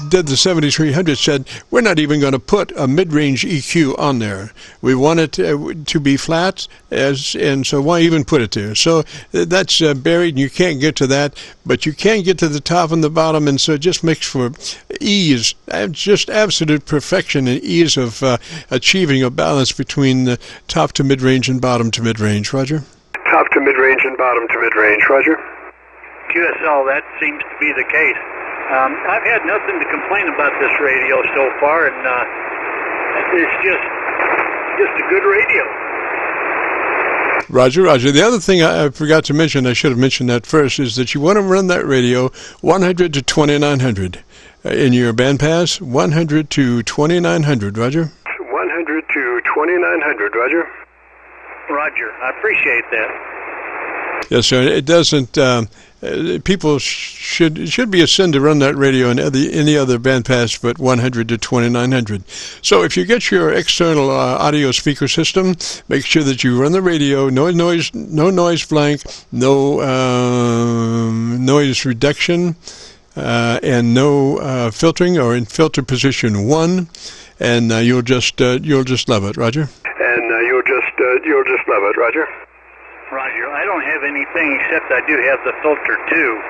did the 7300 said, we're not even going to put a mid-range EQ on there. We want it to be flat, and so why even put it there? So that's buried, and you can't get to that, but you can get to the top and the bottom, and so it just makes for ease, just absolute perfection and ease of achieving a balance between the top to mid-range and bottom to mid-range. Roger? Top to mid-range and bottom to mid-range. Roger? QSL, that seems to be the case. I've had nothing to complain about this radio so far, and it's just a good radio. Roger, Roger. The other thing I forgot to mention, I should have mentioned that first, is that you want to run that radio 100 to 2900 in your bandpass, 100 to 2900. Roger? 100 to 2900. Roger? Roger. I appreciate that. Yes, sir. It doesn't. People should be a sin to run that radio in any other bandpass but 100 to 2900. So if you get your external audio speaker system, make sure that you run the radio, no noise blank, no noise reduction, and no filtering, or in filter position 1, and you'll just love it. Roger. And you'll just love it. Roger. Roger. I don't have anything except I do have the filter 2,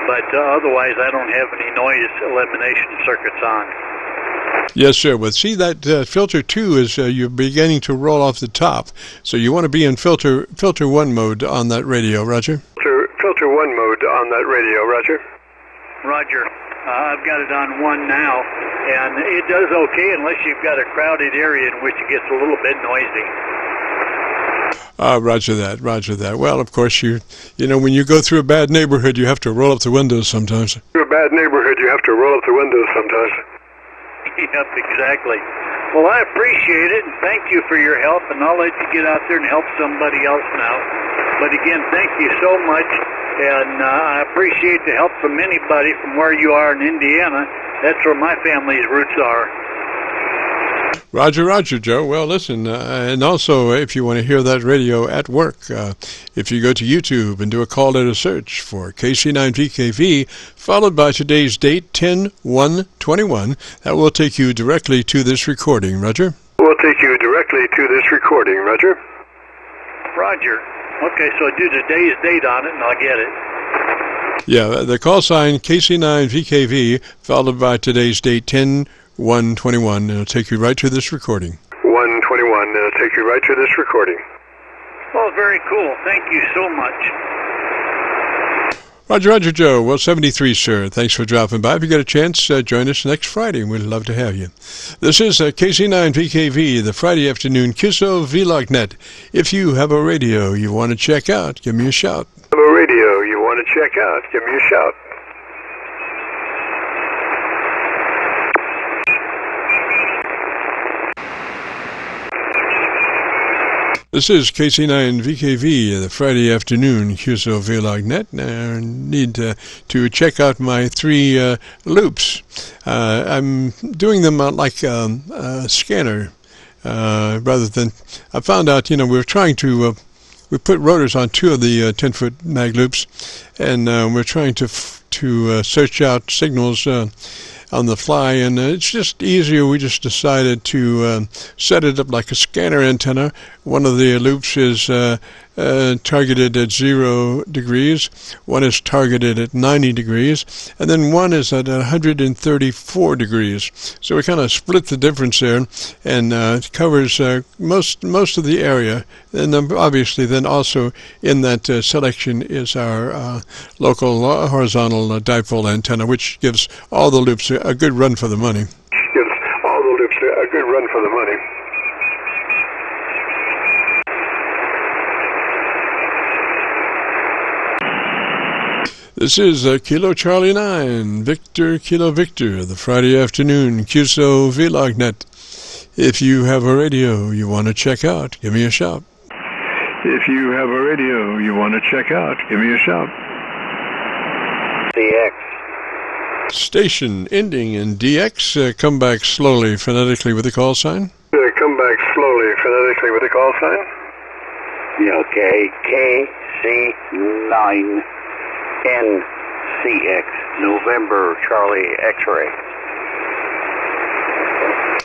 but otherwise I don't have any noise elimination circuits on. Yes, sir. Well, see, that filter 2 is you're beginning to roll off the top, so you want to be in filter 1 mode on that radio. Roger? Filter 1 mode on that radio. Roger? Roger. I've got it on 1 now, and it does okay unless you've got a crowded area in which it gets a little bit noisy. Roger that, Roger that. Well, of course, you know, when you go through a bad neighborhood, you have to roll up the windows sometimes. Through a bad neighborhood, you have to roll up the windows sometimes. Yep, exactly. Well, I appreciate it, and thank you for your help, and I'll let you get out there and help somebody else now. But again, thank you so much, and I appreciate the help from anybody from where you are in Indiana. That's where my family's roots are. Roger, Roger, Joe. Well, listen, and also if you want to hear that radio at work, if you go to YouTube and do a call letter search for KC9VKV, followed by today's date, 10/1/21, that will take you directly to this recording. Roger? We'll take you directly to this recording. Roger? Roger. Okay, so do today's date on it, and I'll get it. Yeah, the call sign KC9VKV, followed by today's date, 10/1/21, and it'll take you right to this recording. 1/21, and it'll take you right to this recording. Well, very cool. Thank you so much. Roger, Roger, Joe. Well, 73, sir. Thanks for dropping by. If you get a chance, join us next Friday. We'd love to have you. This is KC9VKV, the Friday afternoon QSO-VLOG net. If you have a radio you want to check out, give me a shout. Have a radio you want to check out, give me a shout. This is KC9VKV, the Friday afternoon QSO-VLOG net. I need to check out my 3 loops. I'm doing them like a scanner rather than... I found out, you know, we're trying to... we put rotors on 2 of the 10-foot mag loops, and we're trying to search out signals on the fly, and it's just easier. We just decided to set it up like a scanner antenna. One of the loops is targeted at 0 degrees, one is targeted at 90 degrees, and then one is at 134 degrees. So we kind of split the difference there, and it covers most of the area. And obviously then also in that selection is our local horizontal dipole antenna, which gives all the loops a good run for the money. Gives all the loops a good run for the money. This is Kilo Charlie 9, Victor Kilo Victor, the Friday afternoon QSO-VLOG net. If you have a radio you want to check out, give me a shout. If you have a radio you want to check out, give me a shout. DX. Station ending in DX. Come back slowly, phonetically with the call sign. Come back slowly, phonetically with the call sign. Okay, KC9NCX, November Charlie X-ray.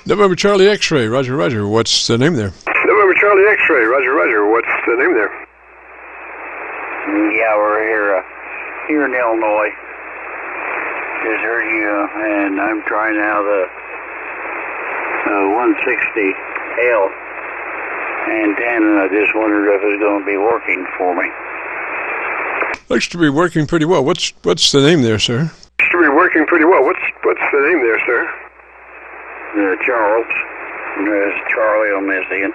November Charlie X-ray, Roger, Roger. What's the name there? November Charlie X-ray, Roger, Roger. What's the name there? Yeah, we're here in Illinois. Just heard you, and I'm trying out the 160L antenna. I just wondered if it's going to be working for me. Looks to be working pretty well. What's the name there, sir? Looks to be working pretty well. What's the name there, sir? Charles. There's Charlie on this end.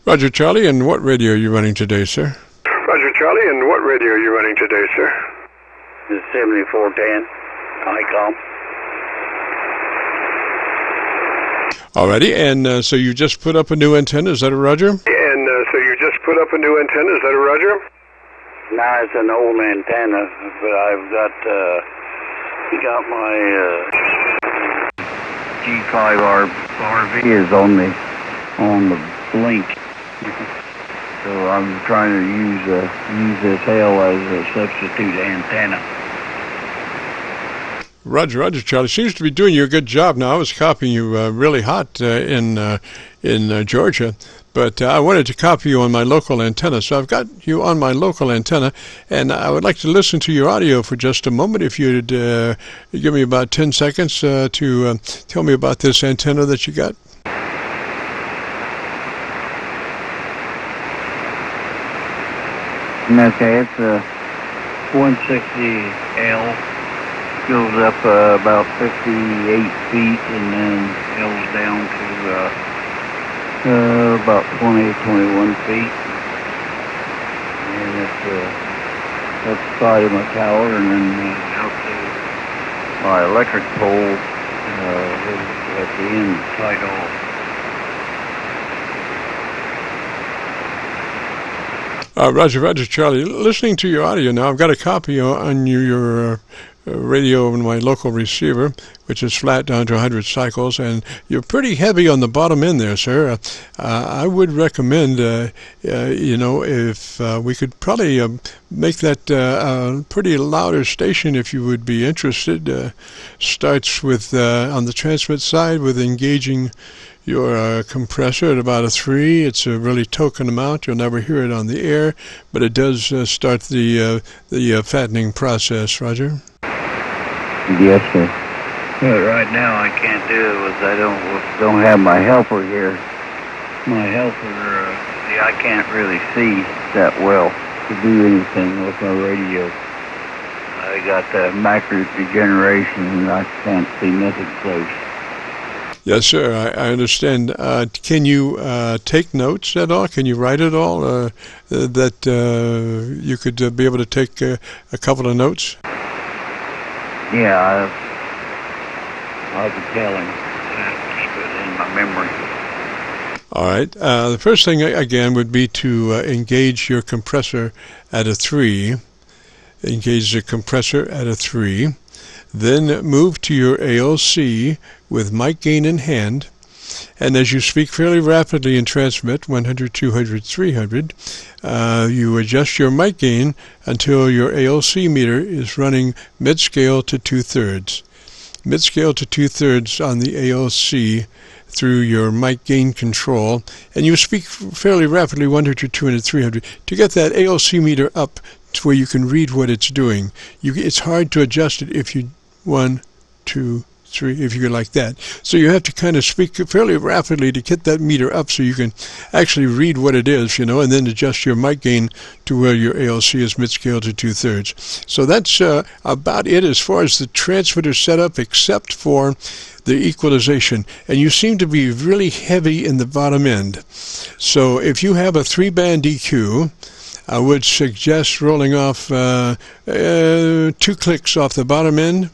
Roger, Charlie. And what radio are you running today, sir? Roger, Charlie. And what radio are you running today, sir? The 7410 ICOM. Alrighty, and so you just put up a new antenna, is that a Roger? And so you just put up a new antenna, is that a Roger? No, it's an old antenna, but I've got my G5RV is on the blink. So I'm trying to use this L as a substitute antenna. Roger, Roger, Charlie. Seems to be doing you a good job now. I was copying you really hot in Georgia, but I wanted to copy you on my local antenna. So I've got you on my local antenna, and I would like to listen to your audio for just a moment. If you'd give me about 10 seconds to tell me about this antenna that you got. Okay, it's a 160L. Goes up about 58 feet and then goes down to about 20, 21 feet. And it's that's the side of my tower, and then out to my electric pole at the end, tied off. Roger, Roger, Charlie. Listening to your audio now, I've got a copy on your radio on my local receiver, which is flat down to 100 cycles, and you're pretty heavy on the bottom end there, sir. I would recommend, if we could probably make that a pretty louder station if you would be interested. Starts with, on the transmit side, with engaging your compressor at about a 3. It's a really token amount. You'll never hear it on the air, but it does start the fattening process, Roger. Yes, sir. But right now I can't do it because I don't have my helper here. My helper, I can't really see that well to do anything with my radio. I got macular degeneration and I can't see nothing close. Yes, sir. I understand. Can you take notes at all? Can you write at all that you could be able to take a couple of notes? Yeah, I could tell him. Keep it in my memory. All right. The first thing, again, would be to engage your compressor at a 3. Engage the compressor at a 3. Then move to your ALC with mic gain in hand. And as you speak fairly rapidly and transmit 100, 200, 300, you adjust your mic gain until your ALC meter is running mid-scale to 2/3. Mid-scale to 2/3 on the ALC through your mic gain control. And you speak fairly rapidly 100, 200, 300 to get that ALC meter up to where you can read what it's doing. It's hard to adjust it if you 1, 2, 3, if you go like that. So you have to kind of speak fairly rapidly to get that meter up so you can actually read what it is, and then adjust your mic gain to where your ALC is mid-scale to 2/3. So that's about it as far as the transmitter setup, except for the equalization. And you seem to be really heavy in the bottom end. So if you have a 3-band EQ, I would suggest rolling off 2 clicks off the bottom end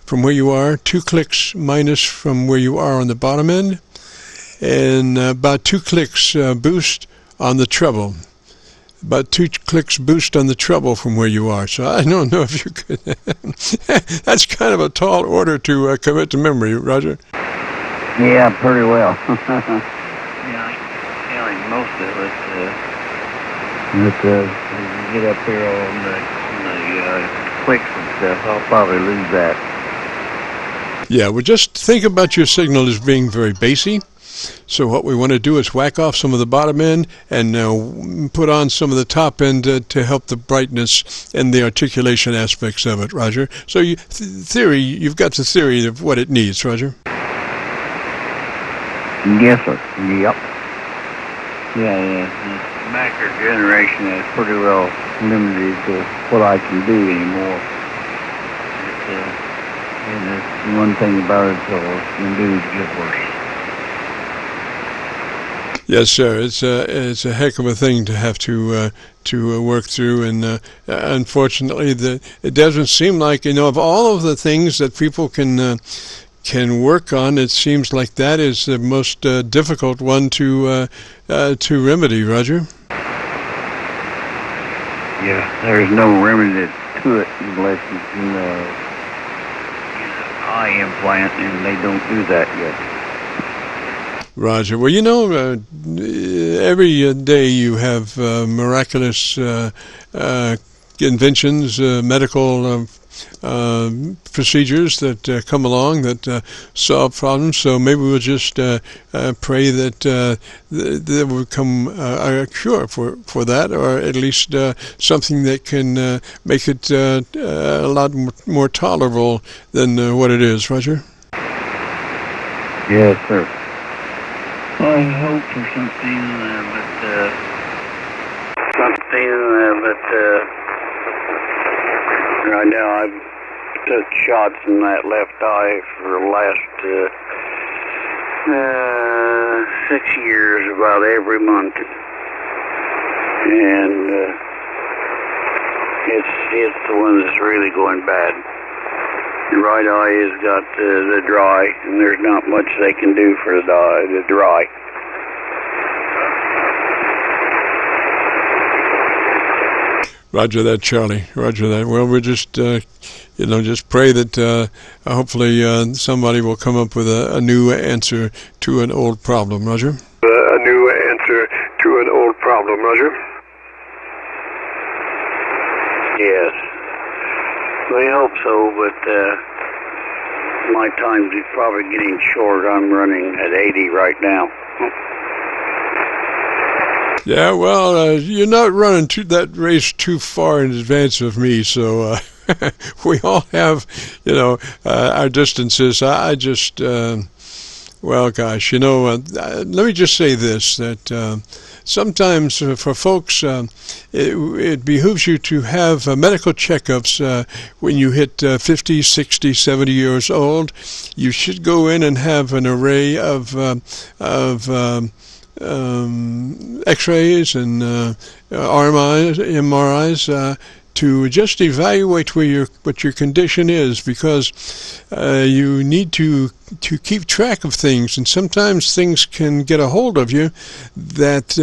from where you are, 2 clicks minus from where you are on the bottom end, and about 2 clicks boost on the treble. About 2 clicks boost on the treble from where you are. So I don't know if you could. That's kind of a tall order to commit to memory, Roger. Yeah, pretty well. Yeah, I like most of it. Get up here on the clicks and stuff, I'll probably lose that. Yeah, well, just think about your signal as being very bassy. So what we want to do is whack off some of the bottom end and put on some of the top end to help the brightness and the articulation aspects of it, Roger. So you've got the theory of what it needs, Roger. Yes, sir. Yep. Yeah. The macro generation is pretty well limited to what I can do anymore. And the one thing about it, though, it's going to get worse. Yes, sir. It's a heck of a thing to have to work through, and unfortunately, it doesn't seem like, of all of the things that people can work on, it seems like that is the most difficult one to remedy, Roger. Yeah, there's no remedy to it unless you can use an eye implant, and they don't do that yet. Roger. Well, every day you have miraculous inventions, medical procedures that come along that solve problems. So maybe we'll just pray that there will come a cure for that, or at least something that can make it a lot more tolerable than what it is, Roger? Yes, sir. I hope for something, but right now I've took shots in that left eye for the last 6 years, about every month, and it's the one that's really going bad. The right eye has got the dry, and there's not much they can do for the dry. Roger that, Charlie. Roger that. Well, we're just, just pray that hopefully somebody will come up with a new answer to an old problem, Roger. A new answer to an old problem, Roger. Yes. I hope so, but my time's probably getting short. I'm running at 80 right now. Yeah, well, you're not running that race too far in advance of me, so we all have, our distances. I just, well, gosh, let me just say this, that sometimes for folks, it behooves you to have medical checkups when you hit 50, 60, 70 years old. You should go in and have an array of X-rays and MRIs to just evaluate what your condition is, because you need to keep track of things, and sometimes things can get a hold of you that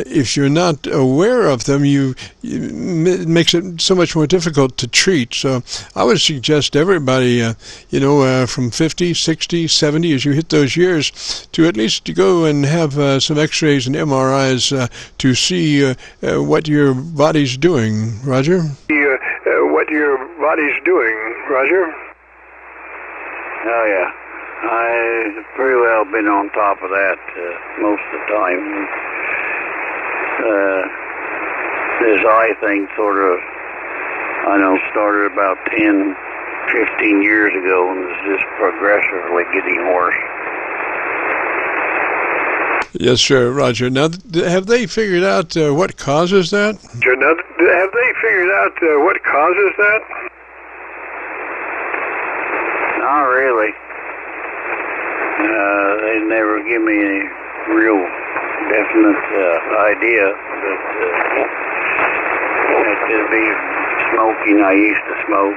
if you're not aware of them, it makes it so much more difficult to treat. So I would suggest everybody, from 50, 60, 70, as you hit those years, to at least go and have some X-rays and MRIs to see what your body's doing, Roger? What your body's doing, Roger? Oh, yeah. I've pretty well been on top of that most of the time. This eye thing started about 10, 15 years ago, and is just progressively getting worse. Yes, sir, Roger. Now, have they figured out what causes that? Now, have they figured out what causes that? Not really. They never give me any real definite idea, but it could be smoking. I used to smoke.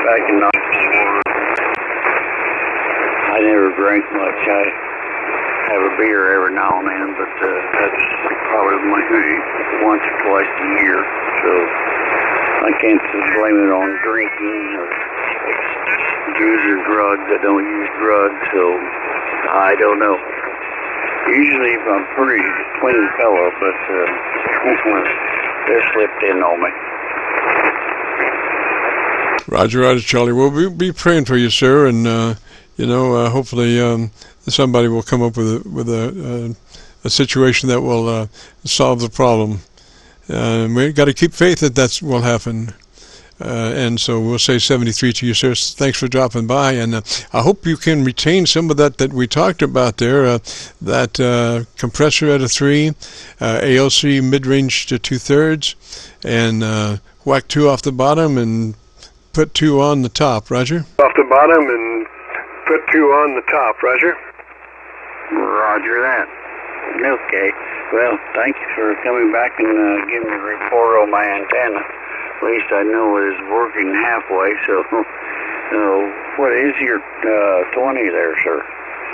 Back in 94, I never drank much. I have a beer every now and then, but that's probably once or twice a year, so I can't blame it on drinking or using drugs. I don't use drugs, so I don't know. Usually I'm a pretty clean fellow, but this slipped in on me. Roger, Roger, Charlie. We'll be praying for you, sir, and hopefully somebody will come up with a situation that will solve the problem. We've got to keep faith that will happen. And so we'll say 73 to you, sir. Thanks for dropping by, and I hope you can retain some of that we talked about there. That compressor at a 3, ALC mid-range to 2/3, and whack 2 off the bottom and put 2 on the top. Roger. Off the bottom and put 2 on the top. Roger. Roger that. Okay. Well, thank you for coming back and giving me a report on my antenna. At least I know it is working halfway, so what is your 20 there, sir?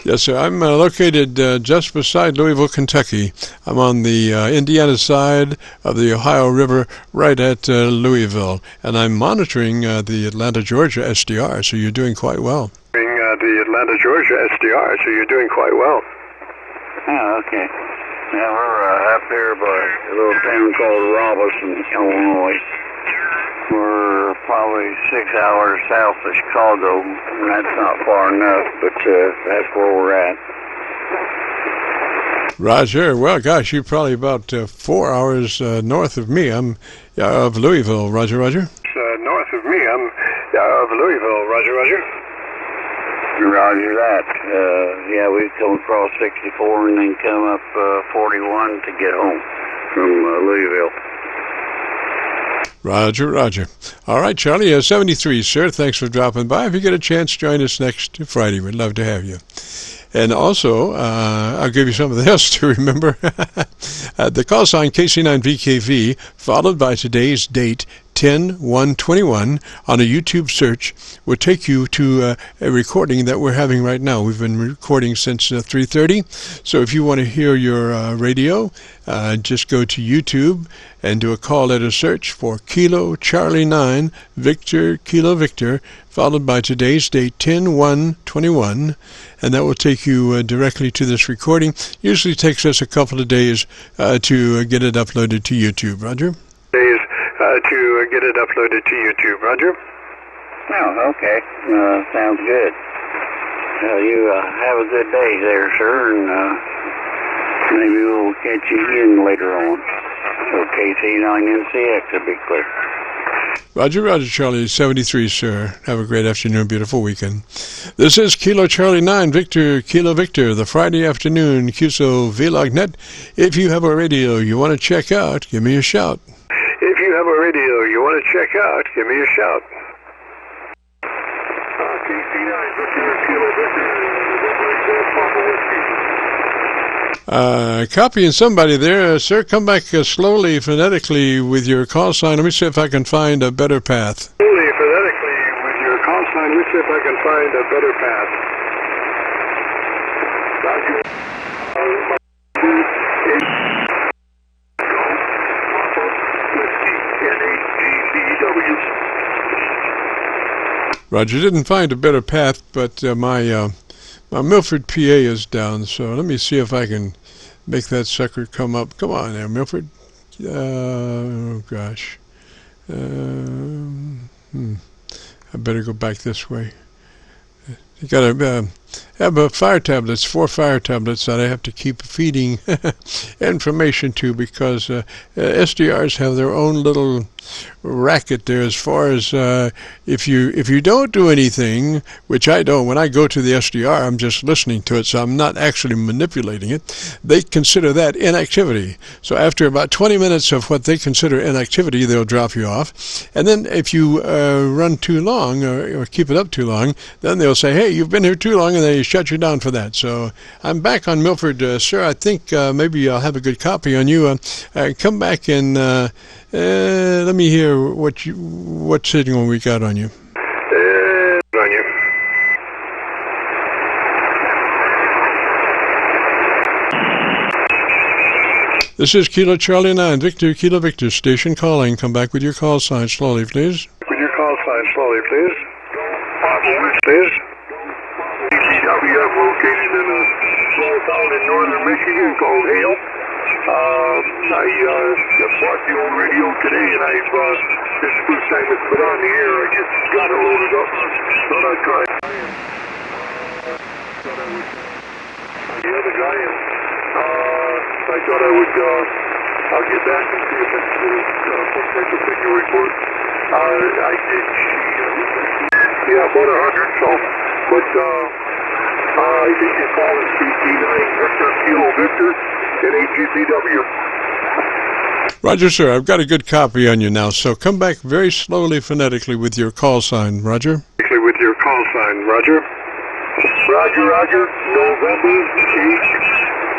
Yes, sir. I'm located just beside Louisville, Kentucky. I'm on the Indiana side of the Ohio River, right at Louisville, and I'm monitoring the Atlanta, Georgia SDR, so you're doing quite well. The Atlanta, Georgia SDR, so you're doing quite well. Oh, okay. Now we're up here by a little town called Robinson, Illinois. We're probably 6 hours south of Chicago, and that's not far enough, but that's where we're at. Roger. Well, gosh, you're probably about 4 hours north of me. I'm of Louisville. Roger, Roger. North of me. I'm of Louisville. Roger, Roger. Roger that. Yeah, we come across 64 and then come up 41 to get home from Louisville. Roger, Roger. All right, Charlie, 73, sir. Thanks for dropping by. If you get a chance, join us next Friday. We'd love to have you. And also, I'll give you something else to remember. The call sign KC9VKV, followed by today's date, 10/1/21, on a YouTube search, will take you to a recording that we're having right now. We've been recording since 3:30. So if you want to hear your radio, just go to YouTube and do a call letter search for Kilo Charlie 9 Victor Kilo Victor, followed by today's date, 10/1/21, and that will take you directly to this recording. Usually takes us a couple of days to get it uploaded to YouTube. Roger? Days to get it uploaded to YouTube. Roger? Oh, okay. Sounds good. You have a good day there, sir, and maybe we'll catch you again later on. So KC9NCX will be clear. Roger, Roger, Charlie, 73, sir. Have a great afternoon, beautiful weekend. This is Kilo Charlie 9, Victor, Kilo Victor, the Friday afternoon QSO-VLOG net. If you have a radio you want to check out, give me a shout. If you have a radio you want to check out, give me a shout. Copying somebody there. Sir, come back slowly, phonetically with your call sign. Let me see if I can find a better path. Slowly, phonetically with your call sign. Let me see if I can find a better path. Roger, didn't find a better path, but my Milford PA is down, so let me see if I can make that sucker come up. Come on there, Milford. Oh, gosh. I better go back this way. You got to have fire tablets, 4 fire tablets that I have to keep feeding information to, because SDRs have their own little racket there as far as if you don't do anything, which I don't. When I go to the SDR, I'm just listening to it, so I'm not actually manipulating it. They consider that inactivity. So after about 20 minutes of what they consider inactivity, they'll drop you off. And then if you run too long or keep it up too long, then they'll say, hey, you've been here too long, and they shut you down for that. So I'm back on Milford, sir. I think maybe I'll have a good copy on you. Come back and let me hear what signal we got on you. On you. This is Kilo Charlie 9, Victor Kilo Victor, station calling. Come back with your call sign slowly, please. With your call sign slowly, please. Please. KCWF located in a small town in northern Michigan called Hale. I just bought the old radio today, and this is the first time it's been on the air. I just got it loaded up and thought I'd try it. The other guy, and I thought I would, I'll get back and see if it's some type of figure report. I did see, about 100, so, but, I think your call is KC9 Victor Kilo Victor at AGPW. Roger, sir. I've got a good copy on you now, so come back very slowly phonetically with your call sign, Roger. With your call sign, Roger. Roger, Roger. November 8,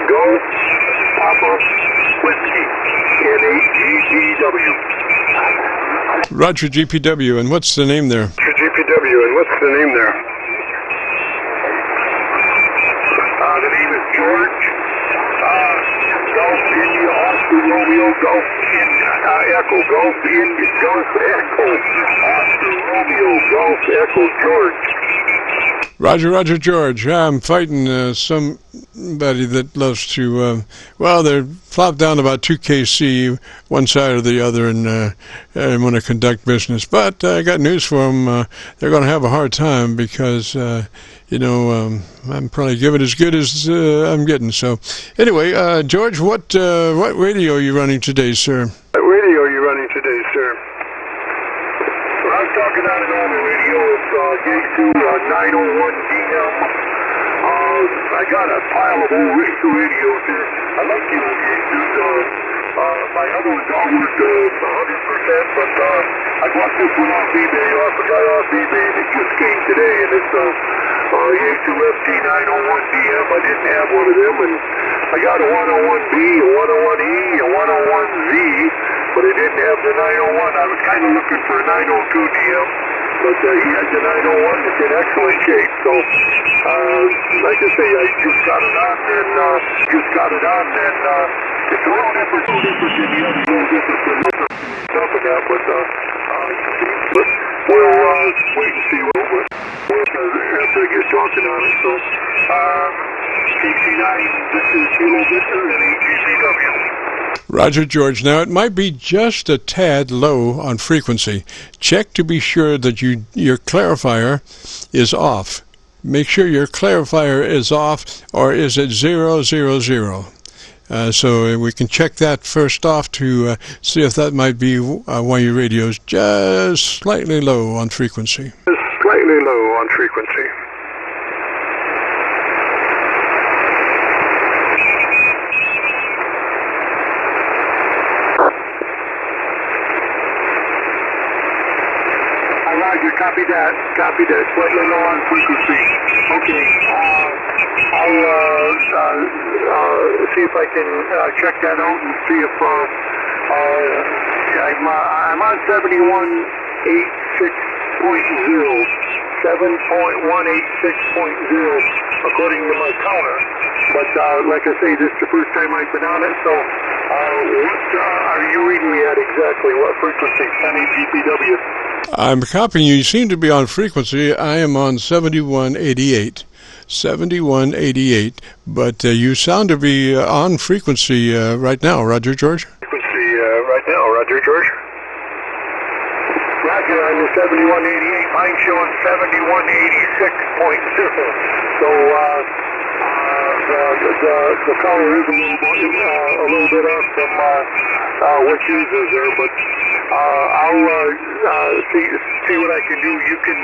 go, Papa, Whiskey, NAGPW. Roger, GPW, and what's the name there? Roger, GPW, and what's the name there? The name is George. Golf India, Oscar Romeo, Golf Echo, Golf India, Golf Echo, Oscar Romeo, Golf Echo, George. Roger, Roger, George. I'm fighting somebody that loves to, they're flopped down about 2 KC, one side or the other, and want to conduct business. But I got news for them. They're going to have a hard time because, I'm probably giving as good as I'm getting. So, anyway, George, what radio are you running today, sir? What radio are you running today, sir? I'm talking on an older radio. It's KC9VKV. I got a pile of old radios here. I like the old K2s. My other ones all worked 100%, but I bought this one off eBay, off a guy off eBay, and it just came today, and it's A2FT901DM. I didn't have one of them, and I got a 101B, a 101E, a 101Z, but I didn't have the 901. I was kind of looking for a 902DM, but he had the 901. It's in excellent shape. So, like I say, I just got it on, and it's a little different than the other, a little different from stuff and that, but we'll wait and see after I get talking on it. So, KC9, this is Kilo Victor and AGPW. Roger, George. Now, it might be just a tad low on frequency. Check to be sure that your clarifier is off. Make sure your clarifier is off, or is it 000? So we can check that first off to see if that might be one of your radios just slightly low on frequency. Slightly low on frequency. Copy that, slightly low on frequency. Okay, I'll see if I can check that out and see if I'm on 718.6.0, 7.186.0 according to my counter. But like I say, this is the first time I've been on it, so what are you reading me at exactly? What frequency? 10 GPW. I'm copying you. You seem to be on frequency. I am on 7188. 7188. But you sound to be on frequency right now, Roger, George. Frequency right now, Roger, George. Roger, on the 7188. Mine's showing 7186.0. So the color is a little bit off from what yours is there, but I'll see what I can do. You can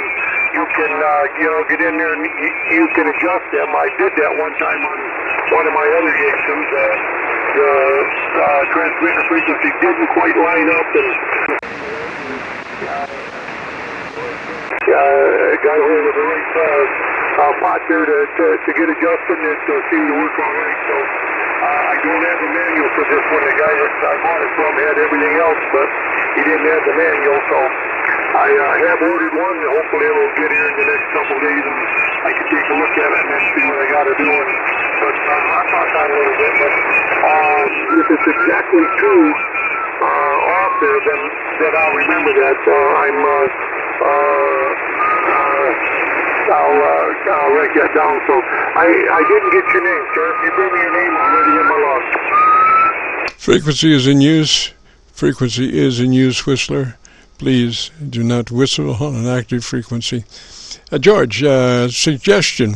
get in there and you can adjust them. I did that one time on one of my other stations. The transmitter frequency didn't quite line up, and got a hold of the right pot there to get adjusted, and it seemed to work all right. So I don't have a manual for this one. The guy that I bought it from had everything else, but he didn't have the manual, so I have ordered one, and hopefully it'll get here in the next couple of days, and I can take a look at it and then see what I got to do. But I'll talk on it a little bit. But if it's exactly true off there, then I'll remember that. I'll write that down. So I didn't get your name, sir. If you gave me your name already in my log. Frequency is in use. Frequency is in use, Whistler. Please do not whistle on an active frequency. George, suggestion.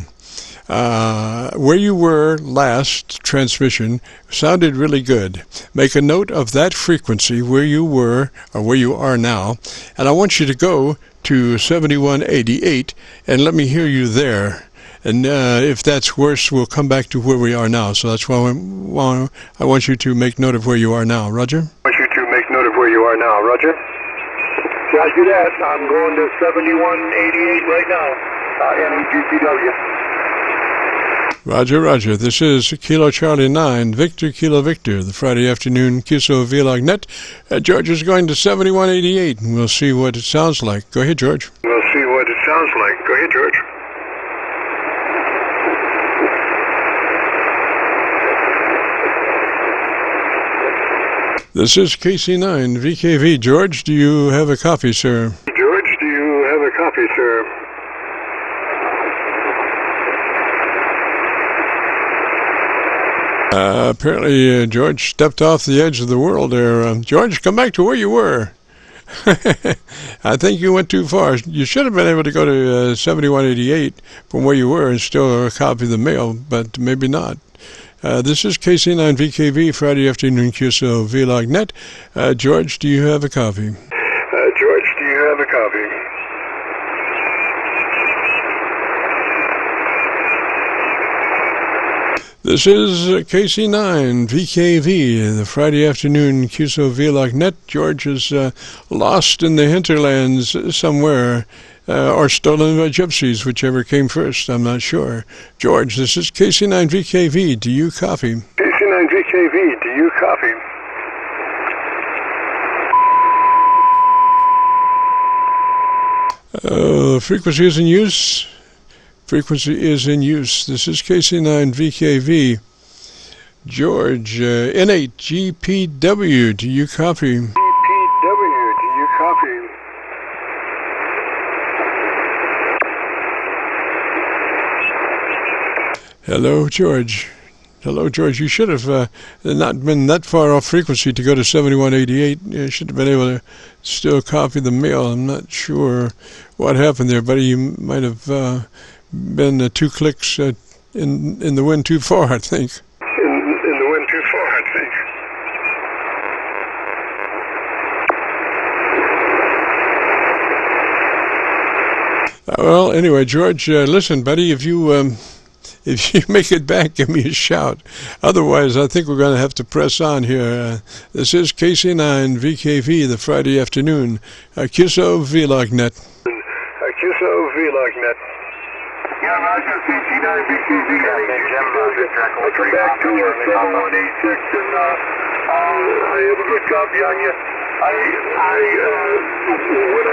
Where you were last transmission sounded really good. Make a note of that frequency where you were or where you are now, and I want you to go to 7188 and let me hear you there. And if that's worse, we'll come back to where we are now. So that's why I want you to make note of where you are now. Roger? I want you to make note of where you are now. Roger? Roger that. I'm going to 7188 right now. NEGCW. Roger, roger. This is Kilo Charlie 9, Victor Kilo Victor, the Friday afternoon QSO-VLOG net. George is going to 7188, and we'll see what it sounds like. Go ahead, George. We'll see what it sounds like. Go ahead, George. This is KC9VKV. George, do you have a copy, sir? George, do you have a copy, sir? Apparently, George stepped off the edge of the world there. George, come back to where you were. I think you went too far. You should have been able to go to 7188 from where you were and still copy the mail, but maybe not. This is KC9VKV, Friday afternoon QSO-VLOG net. George, do you have a copy? George, do you have a copy? This is KC9VKV, the Friday afternoon QSO-VLOG net. George is lost in the hinterlands somewhere, or stolen by gypsies, whichever came first, I'm not sure. George, this is KC9VKV. Do you copy? KC9VKV, do you copy? Frequency is in use. Frequency is in use. This is KC9VKV. George, N8GPW, do you copy? GPW, do you copy? Hello, George. Hello, George. You should have not been that far off frequency to go to 7188. You should have been able to still copy the mail. I'm not sure what happened there, buddy. You might have been 2 clicks in the wind too far, I think. In the wind too far, I think. Well, anyway, George, listen, buddy, if you make it back, give me a shout. Otherwise, I think we're going to have to press on here. This is KC9VKV, the Friday afternoon QSO-VLOG net. QSO-VLOG net. Yeah, Roger, KC9VKV. I come back to 7186, and I have a good copy on you.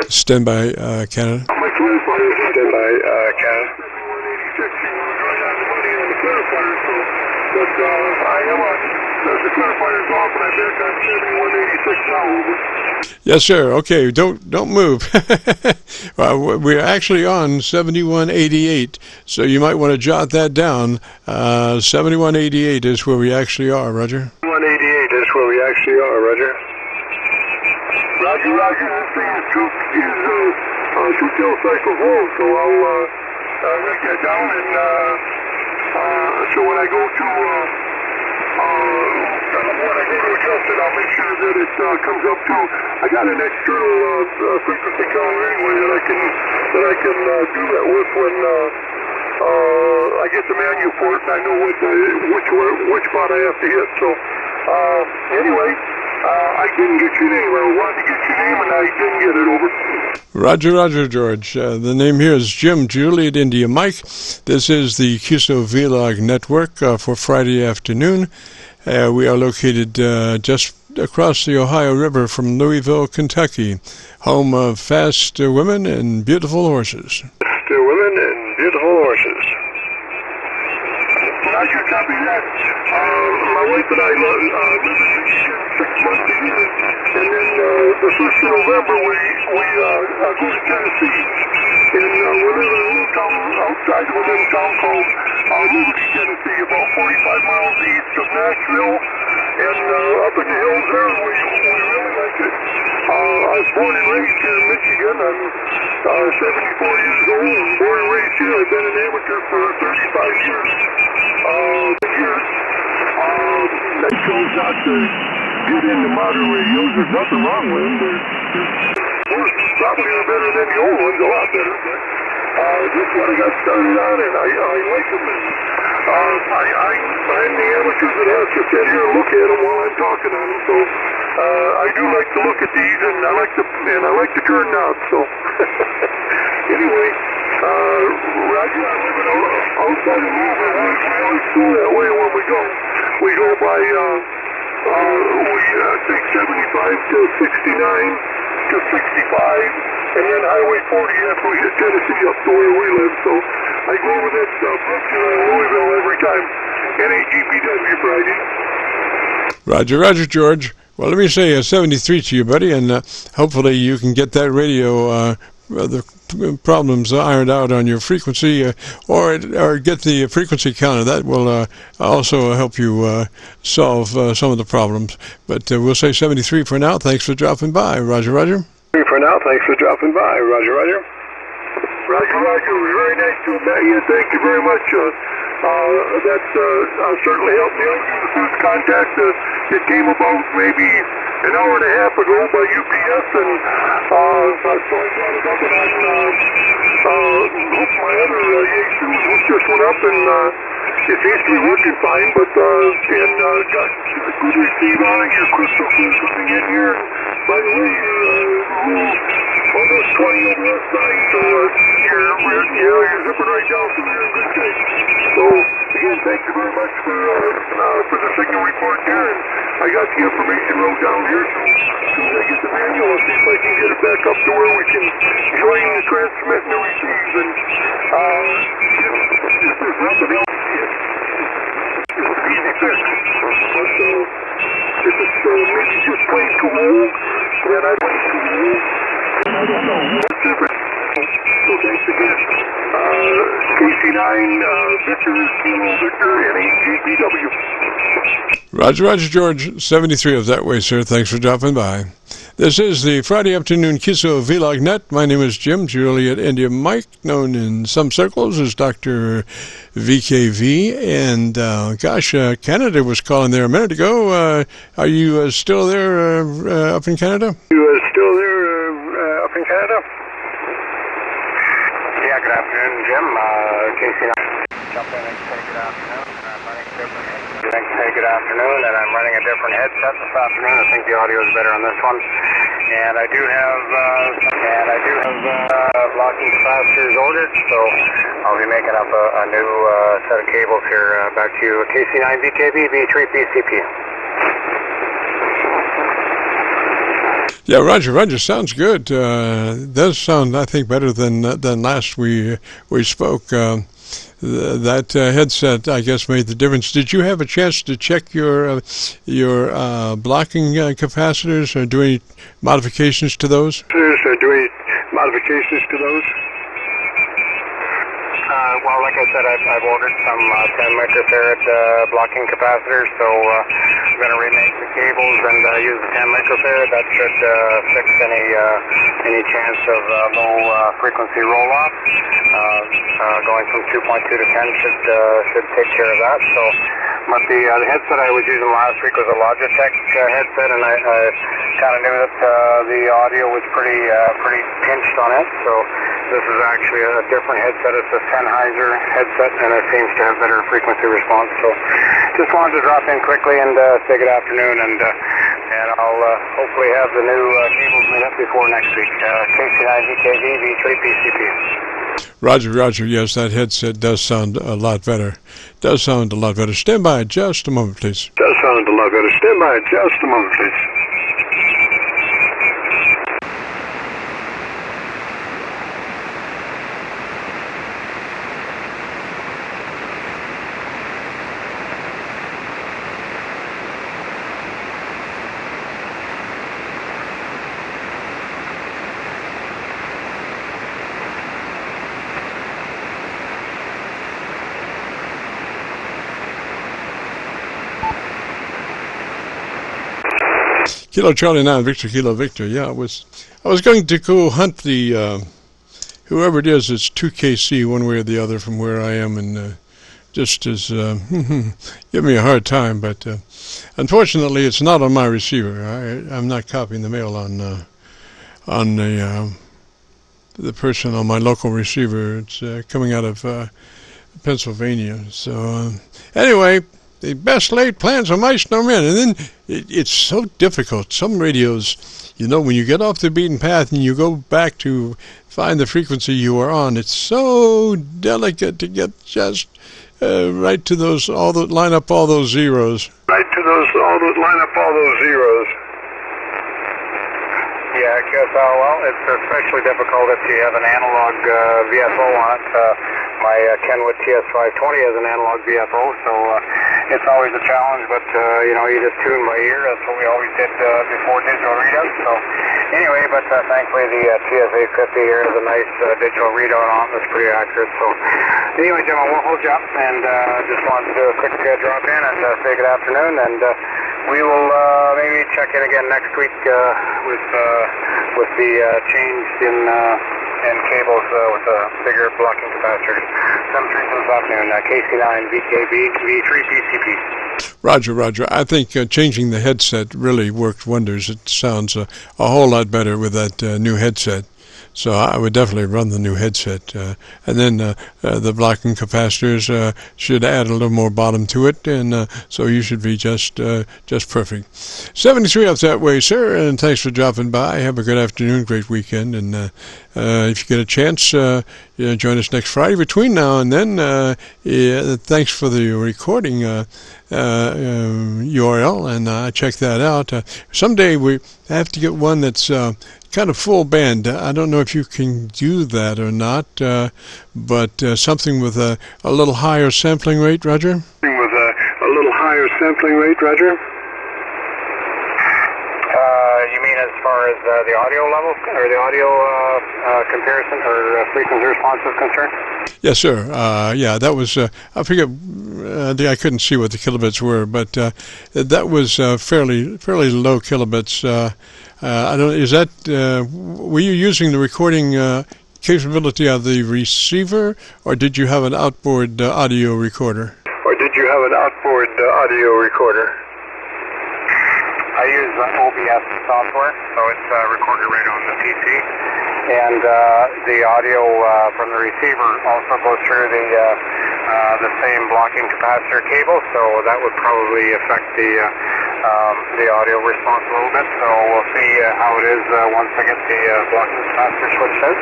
Stand by, Canada. My clarifier. Stand by, Canada. 7186, right on the money on the clarifier, so, but I am on, the clarifier's off, and I'm back on 7186 now, over. Yes, sir. Okay, don't move. We're actually on 7188, so you might want to jot that down. 7188 is where we actually are, Roger. 7188 is where we actually are, Roger. Roger, Roger. This thing is two kill cycles long, so I'll write that down, and so when I go to adjust it, I'll make sure that it comes up to. I got an external frequency counter anyway that I can do that with when I get the manual for it, and I know which spot I have to hit. So anyway, I didn't get your name. I wanted to get your name, and I didn't get it, over. Roger, George. The name here is Jim Juliet India Mike. This is the QSO-VLOG network for Friday afternoon. We are located just across the Ohio River from Louisville, Kentucky, home of fast women and beautiful horses. Fast women and beautiful horses. Roger, copy that. My wife and I live in 6 months a year, and then the 1st of November we go to Tennessee, and we live in a little town outside of a little town called Liberty, Tennessee, about 45 miles east of Nashville, and up in the hills there, we really liked it. I was born and raised here in Michigan. I'm 74 years old and born and raised here. I've been an amateur for 35 years. That chose not to get into modern radios. There's nothing wrong with them. They're probably better than the old ones, a lot better. This one I got started on, and I like them. I'm the amateur that has to sit here and look at them while I'm talking on them. So I do like to look at these, and I like to turn knobs. So anyway, Roger, I live outside of Louisville. We always go that way when we go. We go by take 75 to 69 to 65. And then Highway 40 after we hit Tennessee up to where we live. So I go over that Louisville every time. NAGPW Friday. Roger, George. Well, let me say 73 to you, buddy, and hopefully you can get that radio, the problems ironed out on your frequency, or get the frequency counter. That will also help you solve some of the problems. But we'll say 73 for now. Thanks for dropping by. Roger. For now, thanks for dropping by. Roger. Roger. Very nice to meet you. Thank you very much. That's certainly helped me out. The first contact it came about maybe an hour and a half ago by UPS, and so I brought it up, and my other Yaesu just went up, and it seems to be working fine, but got good receive on it. Your crystal clear coming in here. By the way, almost 20 over last night, so you're zipping right down through here in good shape. So, again, thank you very much for the signal report here, and I got the information wrote down here, so as soon as I get the manual, I'll see if I can get it back up to where we can join the transmit and the receive, and if there's nothing else, it would be easy fix. But if it's maybe just plain too old, then I don't know. What's different? So thanks again. KC9, Victor, Roger, George. 73 of that way, sir. Thanks for dropping by. This is the Friday afternoon QSO-VLOG net. My name is Jim, Juliet India Mike, known in some circles as Dr. VKV. And, Canada was calling there a minute ago. Are you still there up in Canada? You still there up in Canada? Yeah, good afternoon, Jim. KC9. Jump in and say good afternoon. I'm running a different headset. Good afternoon, and I'm running a different headset this afternoon. I think the audio is better on this one. And I do have locking capacitors ordered, so I'll be making up a new set of cables here. Back to you, KC9VKV, V3PCP. Yeah, Roger. Sounds good. Does sound, I think, better than last we spoke. That headset, I guess, made the difference. Did you have a chance to check your blocking capacitors, or do any modifications to those? Well, like I said, I've ordered some 10 microfarad blocking capacitors, so I'm going to remake the cables and use the 10 microfarad. That should fix any chance of low frequency roll-off. Going from 2.2 to 10 should take care of that. So, but the headset I was using last week was a Logitech headset, and I kind of knew that the audio was pretty pinched on it. So this is actually a different headset. It's a Sennheiser headset, and it seems to have better frequency response. So just wanted to drop in quickly and say good afternoon, and I'll hopefully have the new cables made up before next week. KC9VKV, V3PCP. Roger. Yes, that headset does sound a lot better. Stand by just a moment, please. Kilo Charlie 9, Victor Kilo Victor. Yeah, I was going to go hunt the whoever it is. It's 2KC one way or the other from where I am, and just as give me a hard time. But unfortunately, it's not on my receiver. I'm not copying the mail on the person on my local receiver. It's coming out of Pennsylvania. So anyway, the best laid plans of mice no men. And then it's so difficult. Some radios, you know, when you get off the beaten path and you go back to find the frequency you are on, it's so delicate to get just right to those, line up all those zeros. Right to those, line up all those zeros. Yeah, QSO, well, it's especially difficult if you have an analog VFO on it. My Kenwood TS520 has an analog VFO, so it's always a challenge, but, you know, you just tune by ear. That's what we always did before digital readouts. So anyway, but thankfully the TS850 here is a nice digital readout on it. That's pretty accurate. So anyway, Jim, I won't hold you up, and just wanted to do a quick drop in and say good afternoon, and we will maybe check in again next week with the change in cables with a bigger blocking capacitor. 732 this afternoon, KC9VKV V3PCP. Roger. I think changing the headset really worked wonders. It sounds a whole lot better with that new headset. So I would definitely run the new headset. And then the blocking capacitors should add a little more bottom to it, and so you should be just perfect. 73 up that way, sir, and thanks for dropping by. Have a good afternoon, great weekend, and if you get a chance, join us next Friday. Between now and then, thanks for the recording URL, and check that out. Someday we have to get one that's kind of full band. I don't know if you can do that or not, but something with a little higher sampling rate, Roger? With a little higher sampling rate, Roger? You mean as far as the audio level, or the audio comparison, or frequency response is concerned? Yes, sir. Yeah, that was, I forget, I couldn't see what the kilobits were, but that was fairly low kilobits. I don't. Is that? Were you using the recording capability of the receiver, or did you have an outboard audio recorder? I use OBS software, so it's recorded right on the PC, and the audio from the receiver also goes through the same blocking capacitor cable, so that would probably affect the audio response a little bit. So we'll see how it is once I get the blocking capacitor switched out.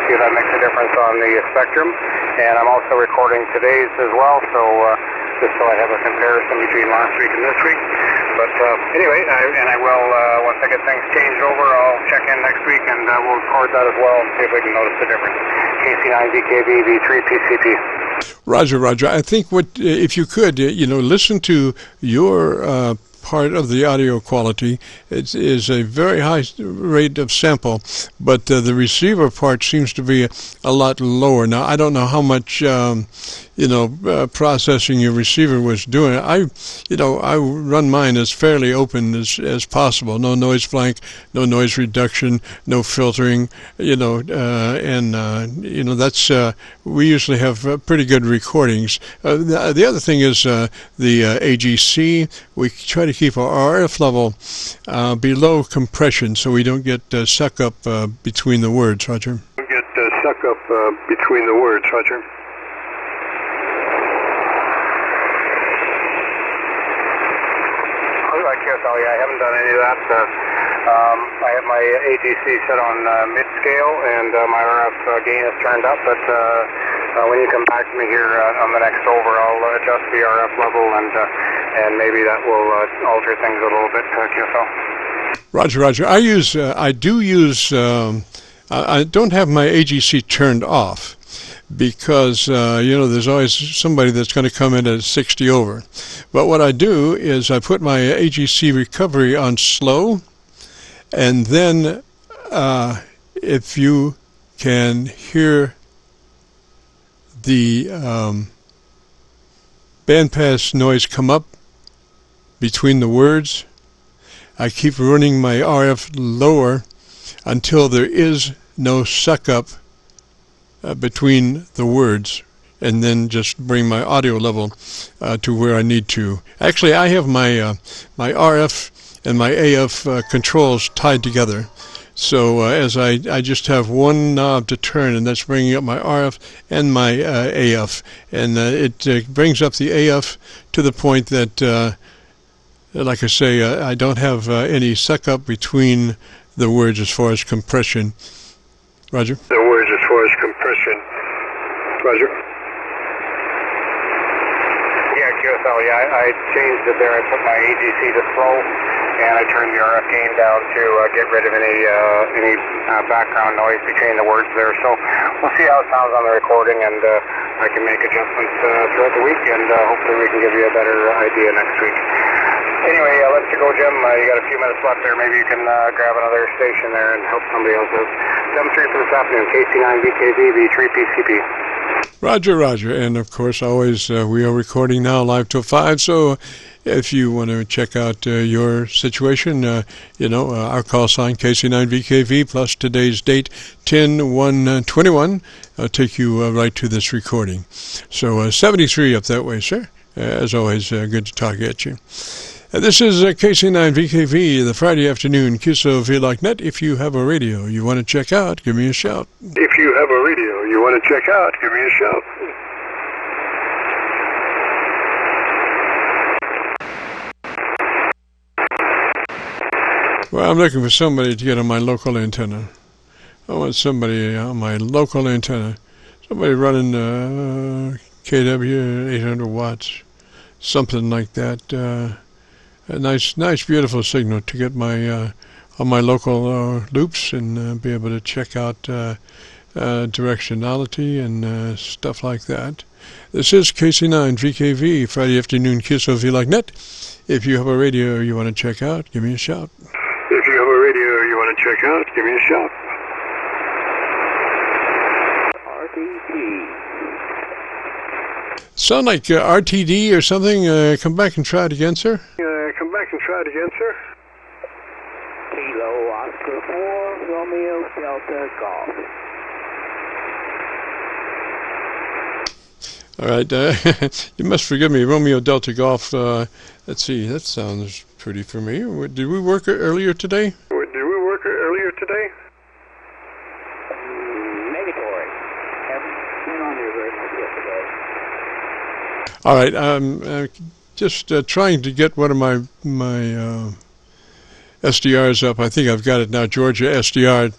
See if that makes a difference on the spectrum. And I'm also recording today's as well, so just so I have a comparison between last week and this week. But anyway, I will, once I get things changed over, I'll check in next week, and we'll record that as well and see if we can notice the difference. KC9VKV V3PCP. Roger. I think if you could, listen to your part of the audio quality. It is a very high rate of sample, but the receiver part seems to be a lot lower. Now, I don't know how much processing your receiver was doing. I run mine as fairly open as possible. No noise flank, no noise reduction, no filtering. That's we usually have pretty good recordings. The other thing is the AGC. We try to keep our RF level below compression, so we don't get suck up between the words, Roger. I haven't done any of that. I have my AGC set on mid-scale, and my RF gain is turned up, but when you come back to me here on the next over, I'll adjust the RF level, and maybe that will alter things a little bit, QSO. Roger. I don't have my AGC turned off, because there's always somebody that's going to come in at 60 over. But what I do is I put my AGC recovery on slow, and then if you can hear the bandpass noise come up between the words, I keep running my RF lower until there is no suck up between the words, and then just bring my audio level to where I need to. Actually, I have my my RF and my AF controls tied together. So as I just have one knob to turn, and that's bringing up my RF and my AF. And it brings up the AF to the point that, like I say, I don't have any suck up between the words as far as compression. Roger? The words as far as compression. Roger. Yeah, QSO, yeah, I changed it there. I put my AGC to slow, and I turned the RF gain down to get rid of any background noise between the words there. So we'll see how it sounds on the recording, and I can make adjustments throughout the week, and hopefully we can give you a better idea next week. Anyway, let's go, Jim. You got a few minutes left there. Maybe you can grab another station there and help somebody else out. 7-3 for this afternoon, KC9VKV, V3PCP. Roger, Roger. And of course, always we are recording now live till 5. So if you want to check out your situation, our call sign KC9VKV plus today's date 10/1/21 take you right to this recording. So 73 up that way, sir. As always, good to talk at you. This is KC9VKV, the Friday afternoon QSO-VLOG net. If you have a radio you want to check out, give me a shout. If you have a radio you want to check out, give me a shout. Well, I'm looking for somebody to get on my local antenna. I want somebody on my local antenna. Somebody running KW 800 watts, something like that. A nice, beautiful signal to get my on my local loops and be able to check out directionality and stuff like that. This is KC9VKV, Friday afternoon QSO-VLOG net. If you have a radio you want to check out, give me a shout. If you have a radio you want to check out, give me a shout. Sound like RTD or something? Come back and try it again, sir. Come back and try it again, sir. Kilo Oscar 4, Romeo Delta Golf. All right, you must forgive me, Romeo Delta Golf. Let's see, that sounds pretty familiar. Did we work earlier today? Negatory. Haven't been on here very much yesterday. All right, just trying to get one of my SDRs up. I think I've got it now, Georgia SDR.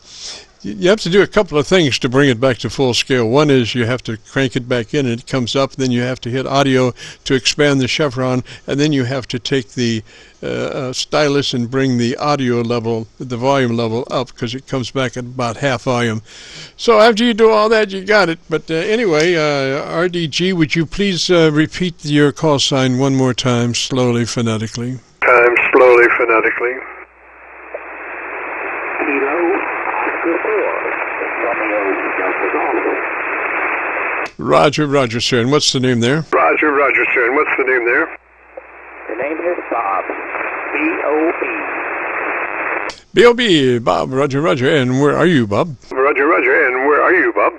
You have to do a couple of things to bring it back to full scale. One is you have to crank it back in and it comes up. Then you have to hit audio to expand the chevron. And then you have to take the stylus and bring the audio level, the volume level up, because it comes back at about half volume. So after you do all that, you got it. But anyway, RDG, would you please repeat your call sign one more time, slowly, phonetically? Roger, sir. And what's the name there? Roger, sir. And what's the name there? The name is Bob. B-O-B. B-O-B, Bob. Roger. And where are you, Bob? Roger. And where are you, Bob?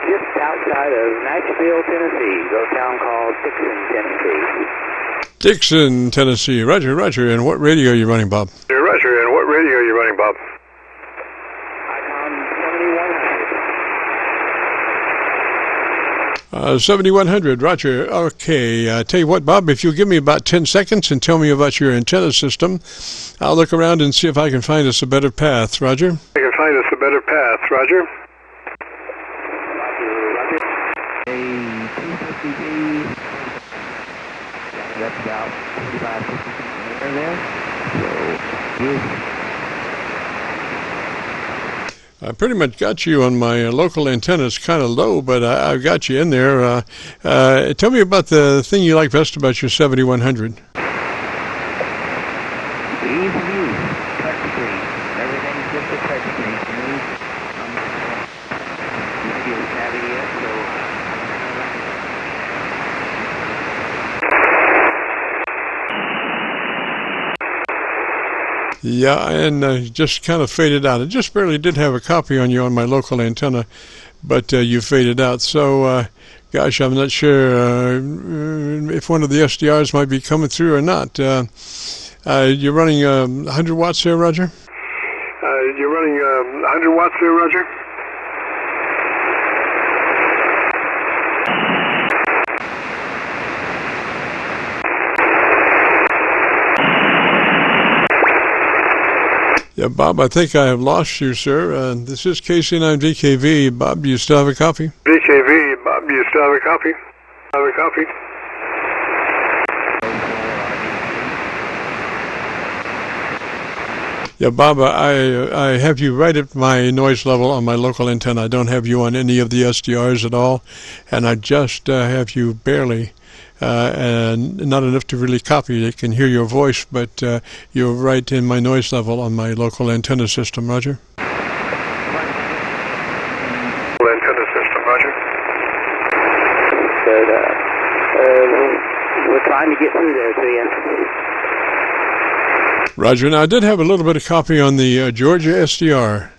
Just outside of Nashville, Tennessee. A little town called Dixon, Tennessee. Roger. And what radio are you running, Bob? Roger. And what radio are you running, Bob? Icon 7100. 7100, Roger. Okay, tell you what, Bob, if you'll give me about 10 seconds and tell me about your antenna system, I'll look around and see if I can find us a better path. Roger? Roger. That's about 45, 50 there. So, I pretty much got you on my local antenna. It's kind of low, but I've got you in there. Tell me about the thing you like best about your 7100. Easy use, touchscreen. Everything's just a touchscreen. Smooth. You feel savvy yet, so... Yeah, and just kind of faded out. I just barely did have a copy on you on my local antenna, but you faded out. So, gosh, I'm not sure if one of the SDRs might be coming through or not. You're running 100 watts there, Roger? You're running 100 watts there, Roger? Yeah, Bob, I think I have lost you, sir. This is KC9VKV. Bob, do you still have a copy? VKV, Bob, do you still have a copy? Have a copy? Yeah, Bob, I have you right at my noise level on my local antenna. I don't have you on any of the SDRs at all, and I just have you barely, and not enough to really copy. I can hear your voice, but you're right in my noise level on my local antenna system, Roger. Antenna system, Roger. But, we're trying to get through there to you. Roger. Now, I did have a little bit of copy on the Georgia SDR.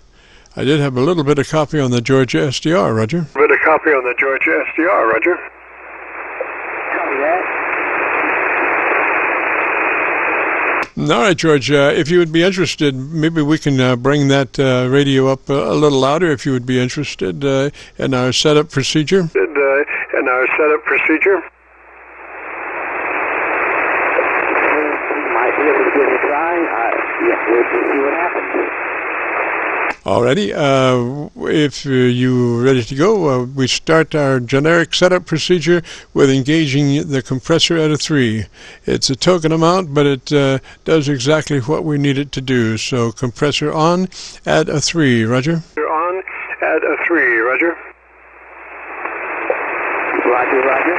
I did have a little bit of copy on the Georgia SDR, Roger. A bit of copy on the Georgia SDR, Roger. Copy that. All right, George, if you would be interested, maybe we can bring that radio up a little louder if you would be interested in our setup procedure. In our setup procedure. Might be able to give it a try. Yeah, we'll see what happens. Alrighty, if you're ready to go, we start our generic setup procedure with engaging the compressor at a 3. It's a token amount, but it does exactly what we need it to do. So compressor on at a 3, Roger. On at a 3, Roger. Roger, Roger.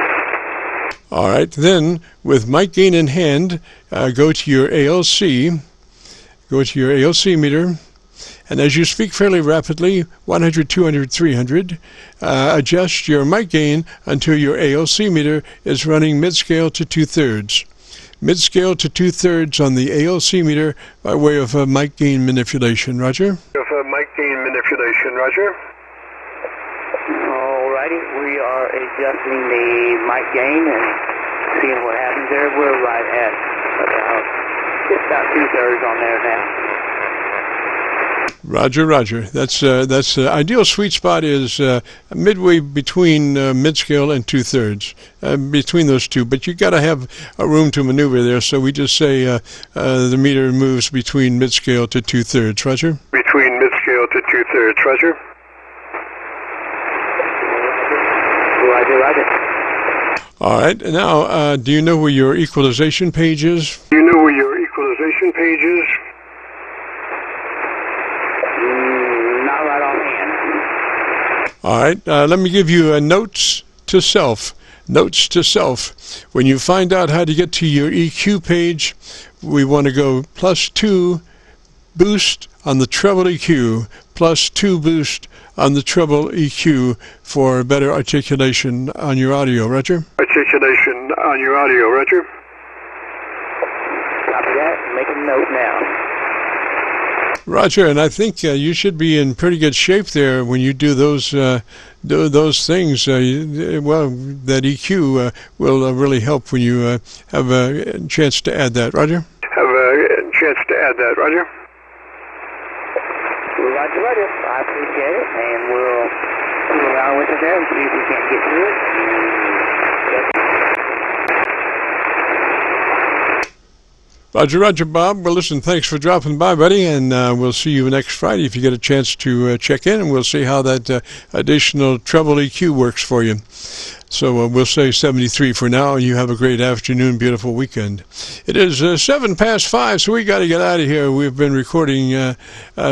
All right, then with mic gain in hand, go to your ALC. Go to your ALC meter. And as you speak fairly rapidly, 100, 200, 300, adjust your mic gain until your ALC meter is running mid-scale to 2/3. Mid-scale to 2/3 on the ALC meter by way of a mic gain manipulation. Roger? Of a mic gain manipulation, Roger. Alrighty, we are adjusting the mic gain and seeing what happens there. We're right at about 2/3 on there now. Roger, Roger. That's the ideal sweet spot is midway between mid-scale and 2/3, between those two. But you got to have a room to maneuver there, so we just say the meter moves between mid-scale to 2/3. Roger. Between mid-scale to 2/3. Roger. Roger, Roger. All right. Now, do you know where your equalization page is? Do you know where your equalization page is? Not right offhand. All right. Let me give you notes to self. Notes to self. When you find out how to get to your EQ page, we want to go +2 boost on the treble EQ, +2 boost on the treble EQ for better articulation on your audio. Roger? Articulation on your audio, Roger. Copy that. Make a note now. Roger, and I think you should be in pretty good shape there when you do those things. Well, that EQ will really help when you have a chance to add that. Roger? Have a chance to add that, Roger. Roger, Roger. I appreciate it, and we'll fool around with it there and see if we can't get through it. Roger, Roger, Bob. Well, listen, thanks for dropping by, buddy, and we'll see you next Friday if you get a chance to check in, and we'll see how that additional treble EQ works for you. So we'll say 73 for now, and you have a great afternoon, beautiful weekend. It is 5:07, so we got to get out of here. We've been recording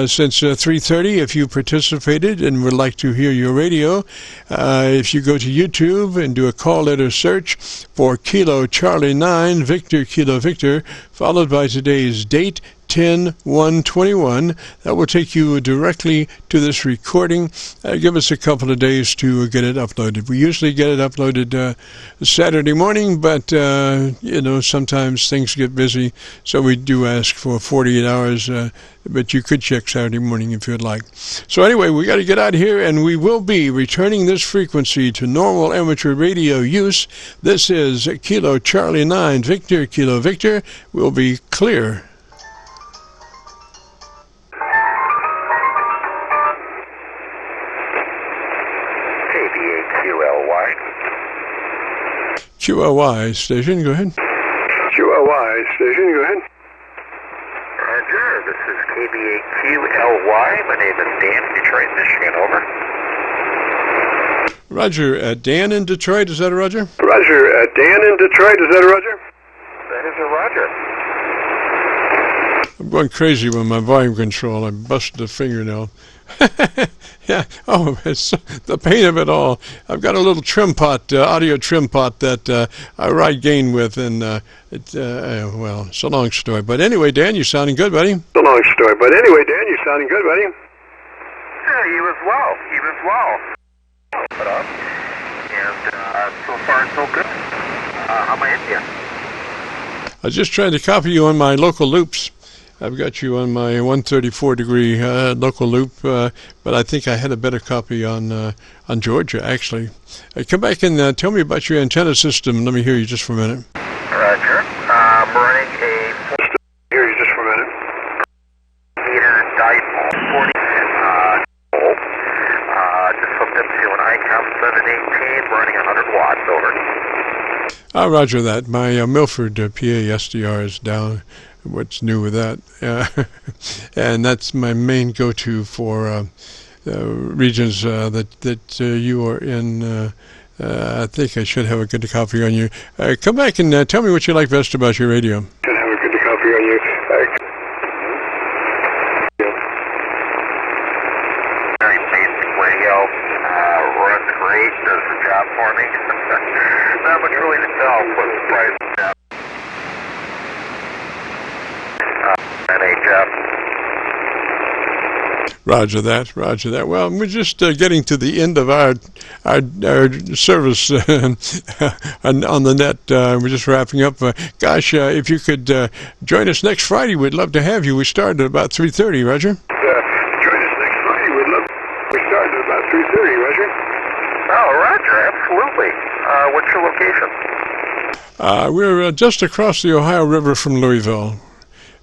since 3:30. If you participated and would like to hear your radio, if you go to YouTube and do a call letter search for Kilo Charlie 9, Victor Kilo Victor, followed by today's date, 10-121. That will take you directly to this recording. Give us a couple of days to get it uploaded. We usually get it uploaded Saturday morning, but sometimes things get busy, so we do ask for 48 hours, but you could check Saturday morning if you'd like. So anyway, we got to get out of here, and we will be returning this frequency to normal amateur radio use. This is Kilo Charlie 9 Victor Kilo Victor. Will be clear. QLY station, go ahead. QLY station, go ahead. Roger, this is KBAQLY. My name is Dan, Detroit, Michigan, over. Roger, Dan in Detroit, is that a Roger? Roger, Dan in Detroit, is that a Roger? That is a Roger. I'm going crazy with my volume control. I busted a fingernail. Yeah. Oh, it's the pain of it all. I've got a little trim pot, audio trim pot that I ride gain with, and it's a long story. But anyway, Dan, you're sounding good, buddy. It's a long story, but anyway, Dan, you're sounding good, buddy. Yeah, he was well. Put up. And so far, so good. How may I help you? I was just trying to copy you on my local loops. I've got you on my 134-degree local loop, but I think I had a better copy on Georgia, actually. Come back and tell me about your antenna system. Let me hear you just for a minute. Roger. I'm running a... Hear you just for a minute. Meter dipole 40 volt. Just hooked up to an ICOM 718, running 100 watts, over. Roger that. My Milford PA SDR is down. What's new with that? And that's my main go-to for regions that you are in. I think I should have a good copy on you. Come back and tell me what you like best about your radio. Should have a good copy on you. Very basic radio. Runs great. Does the job for me. Not much really to tell. What's the price? Roger that. Well, we're just getting to the end of our service on the net. We're just wrapping up. Gosh, if you could join us next Friday, we'd love to have you. We start at about 3:30, Roger. Join us next Friday. We start at about 3:30, Roger. Oh, Roger, absolutely. What's your location? We're just across the Ohio River from Louisville.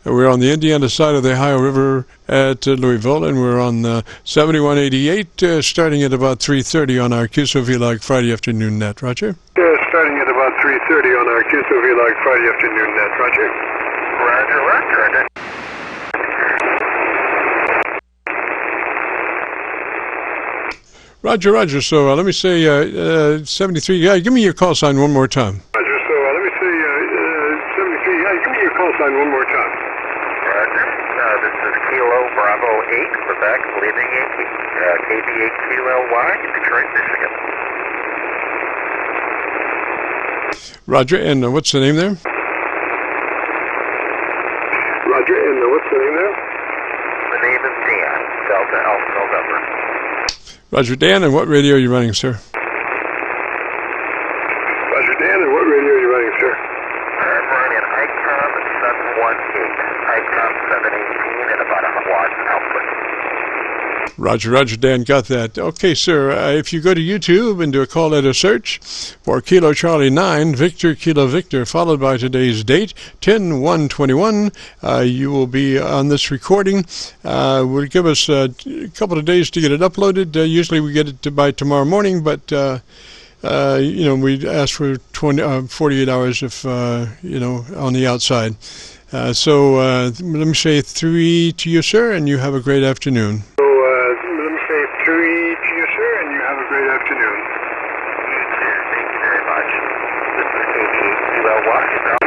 We're on the Indiana side of the Ohio River at Louisville, and we're on 7188, starting at about 3:30 on our QSO-VLOG Friday afternoon net. Roger? Starting at about 3:30 on our QSO-VLOG Friday afternoon net. Roger? Roger. Roger. So let me say 73. Yeah, give me your call sign one more time. Roger. So let me say 73. Yeah, give me your call sign one more time. Roger. This is Kilo Bravo 8, Quebec, leaving Yankee. KBAQLY, Detroit, Michigan. Roger, and what's the name there? Roger, and what's the name there? The name is Dan, Delta Alpha November. Roger, Dan, and what radio are you running, sir? Roger, Dan, and what radio are you running, sir? I'm running ICOM 718, ICOM 718, and about 100 watts output. Roger, Dan, got that. Okay, sir, if you go to YouTube and do a call letter search for Kilo Charlie 9, Victor Kilo Victor, followed by today's date, 10-121, you will be on this recording. Will give us a couple of days to get it uploaded. Usually we get it by tomorrow morning, but we ask for 48 hours if, on the outside. So let me say 3 to you, sir, and you have a great afternoon. So let me say 3 to you, sir, and you have a great afternoon. Thank you very much. This is KC9VKV.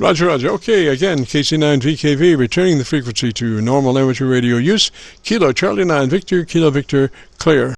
Roger. Okay, again, KC9VKV returning the frequency to normal amateur radio use. Kilo Charlie 9 Victor Kilo Victor clear.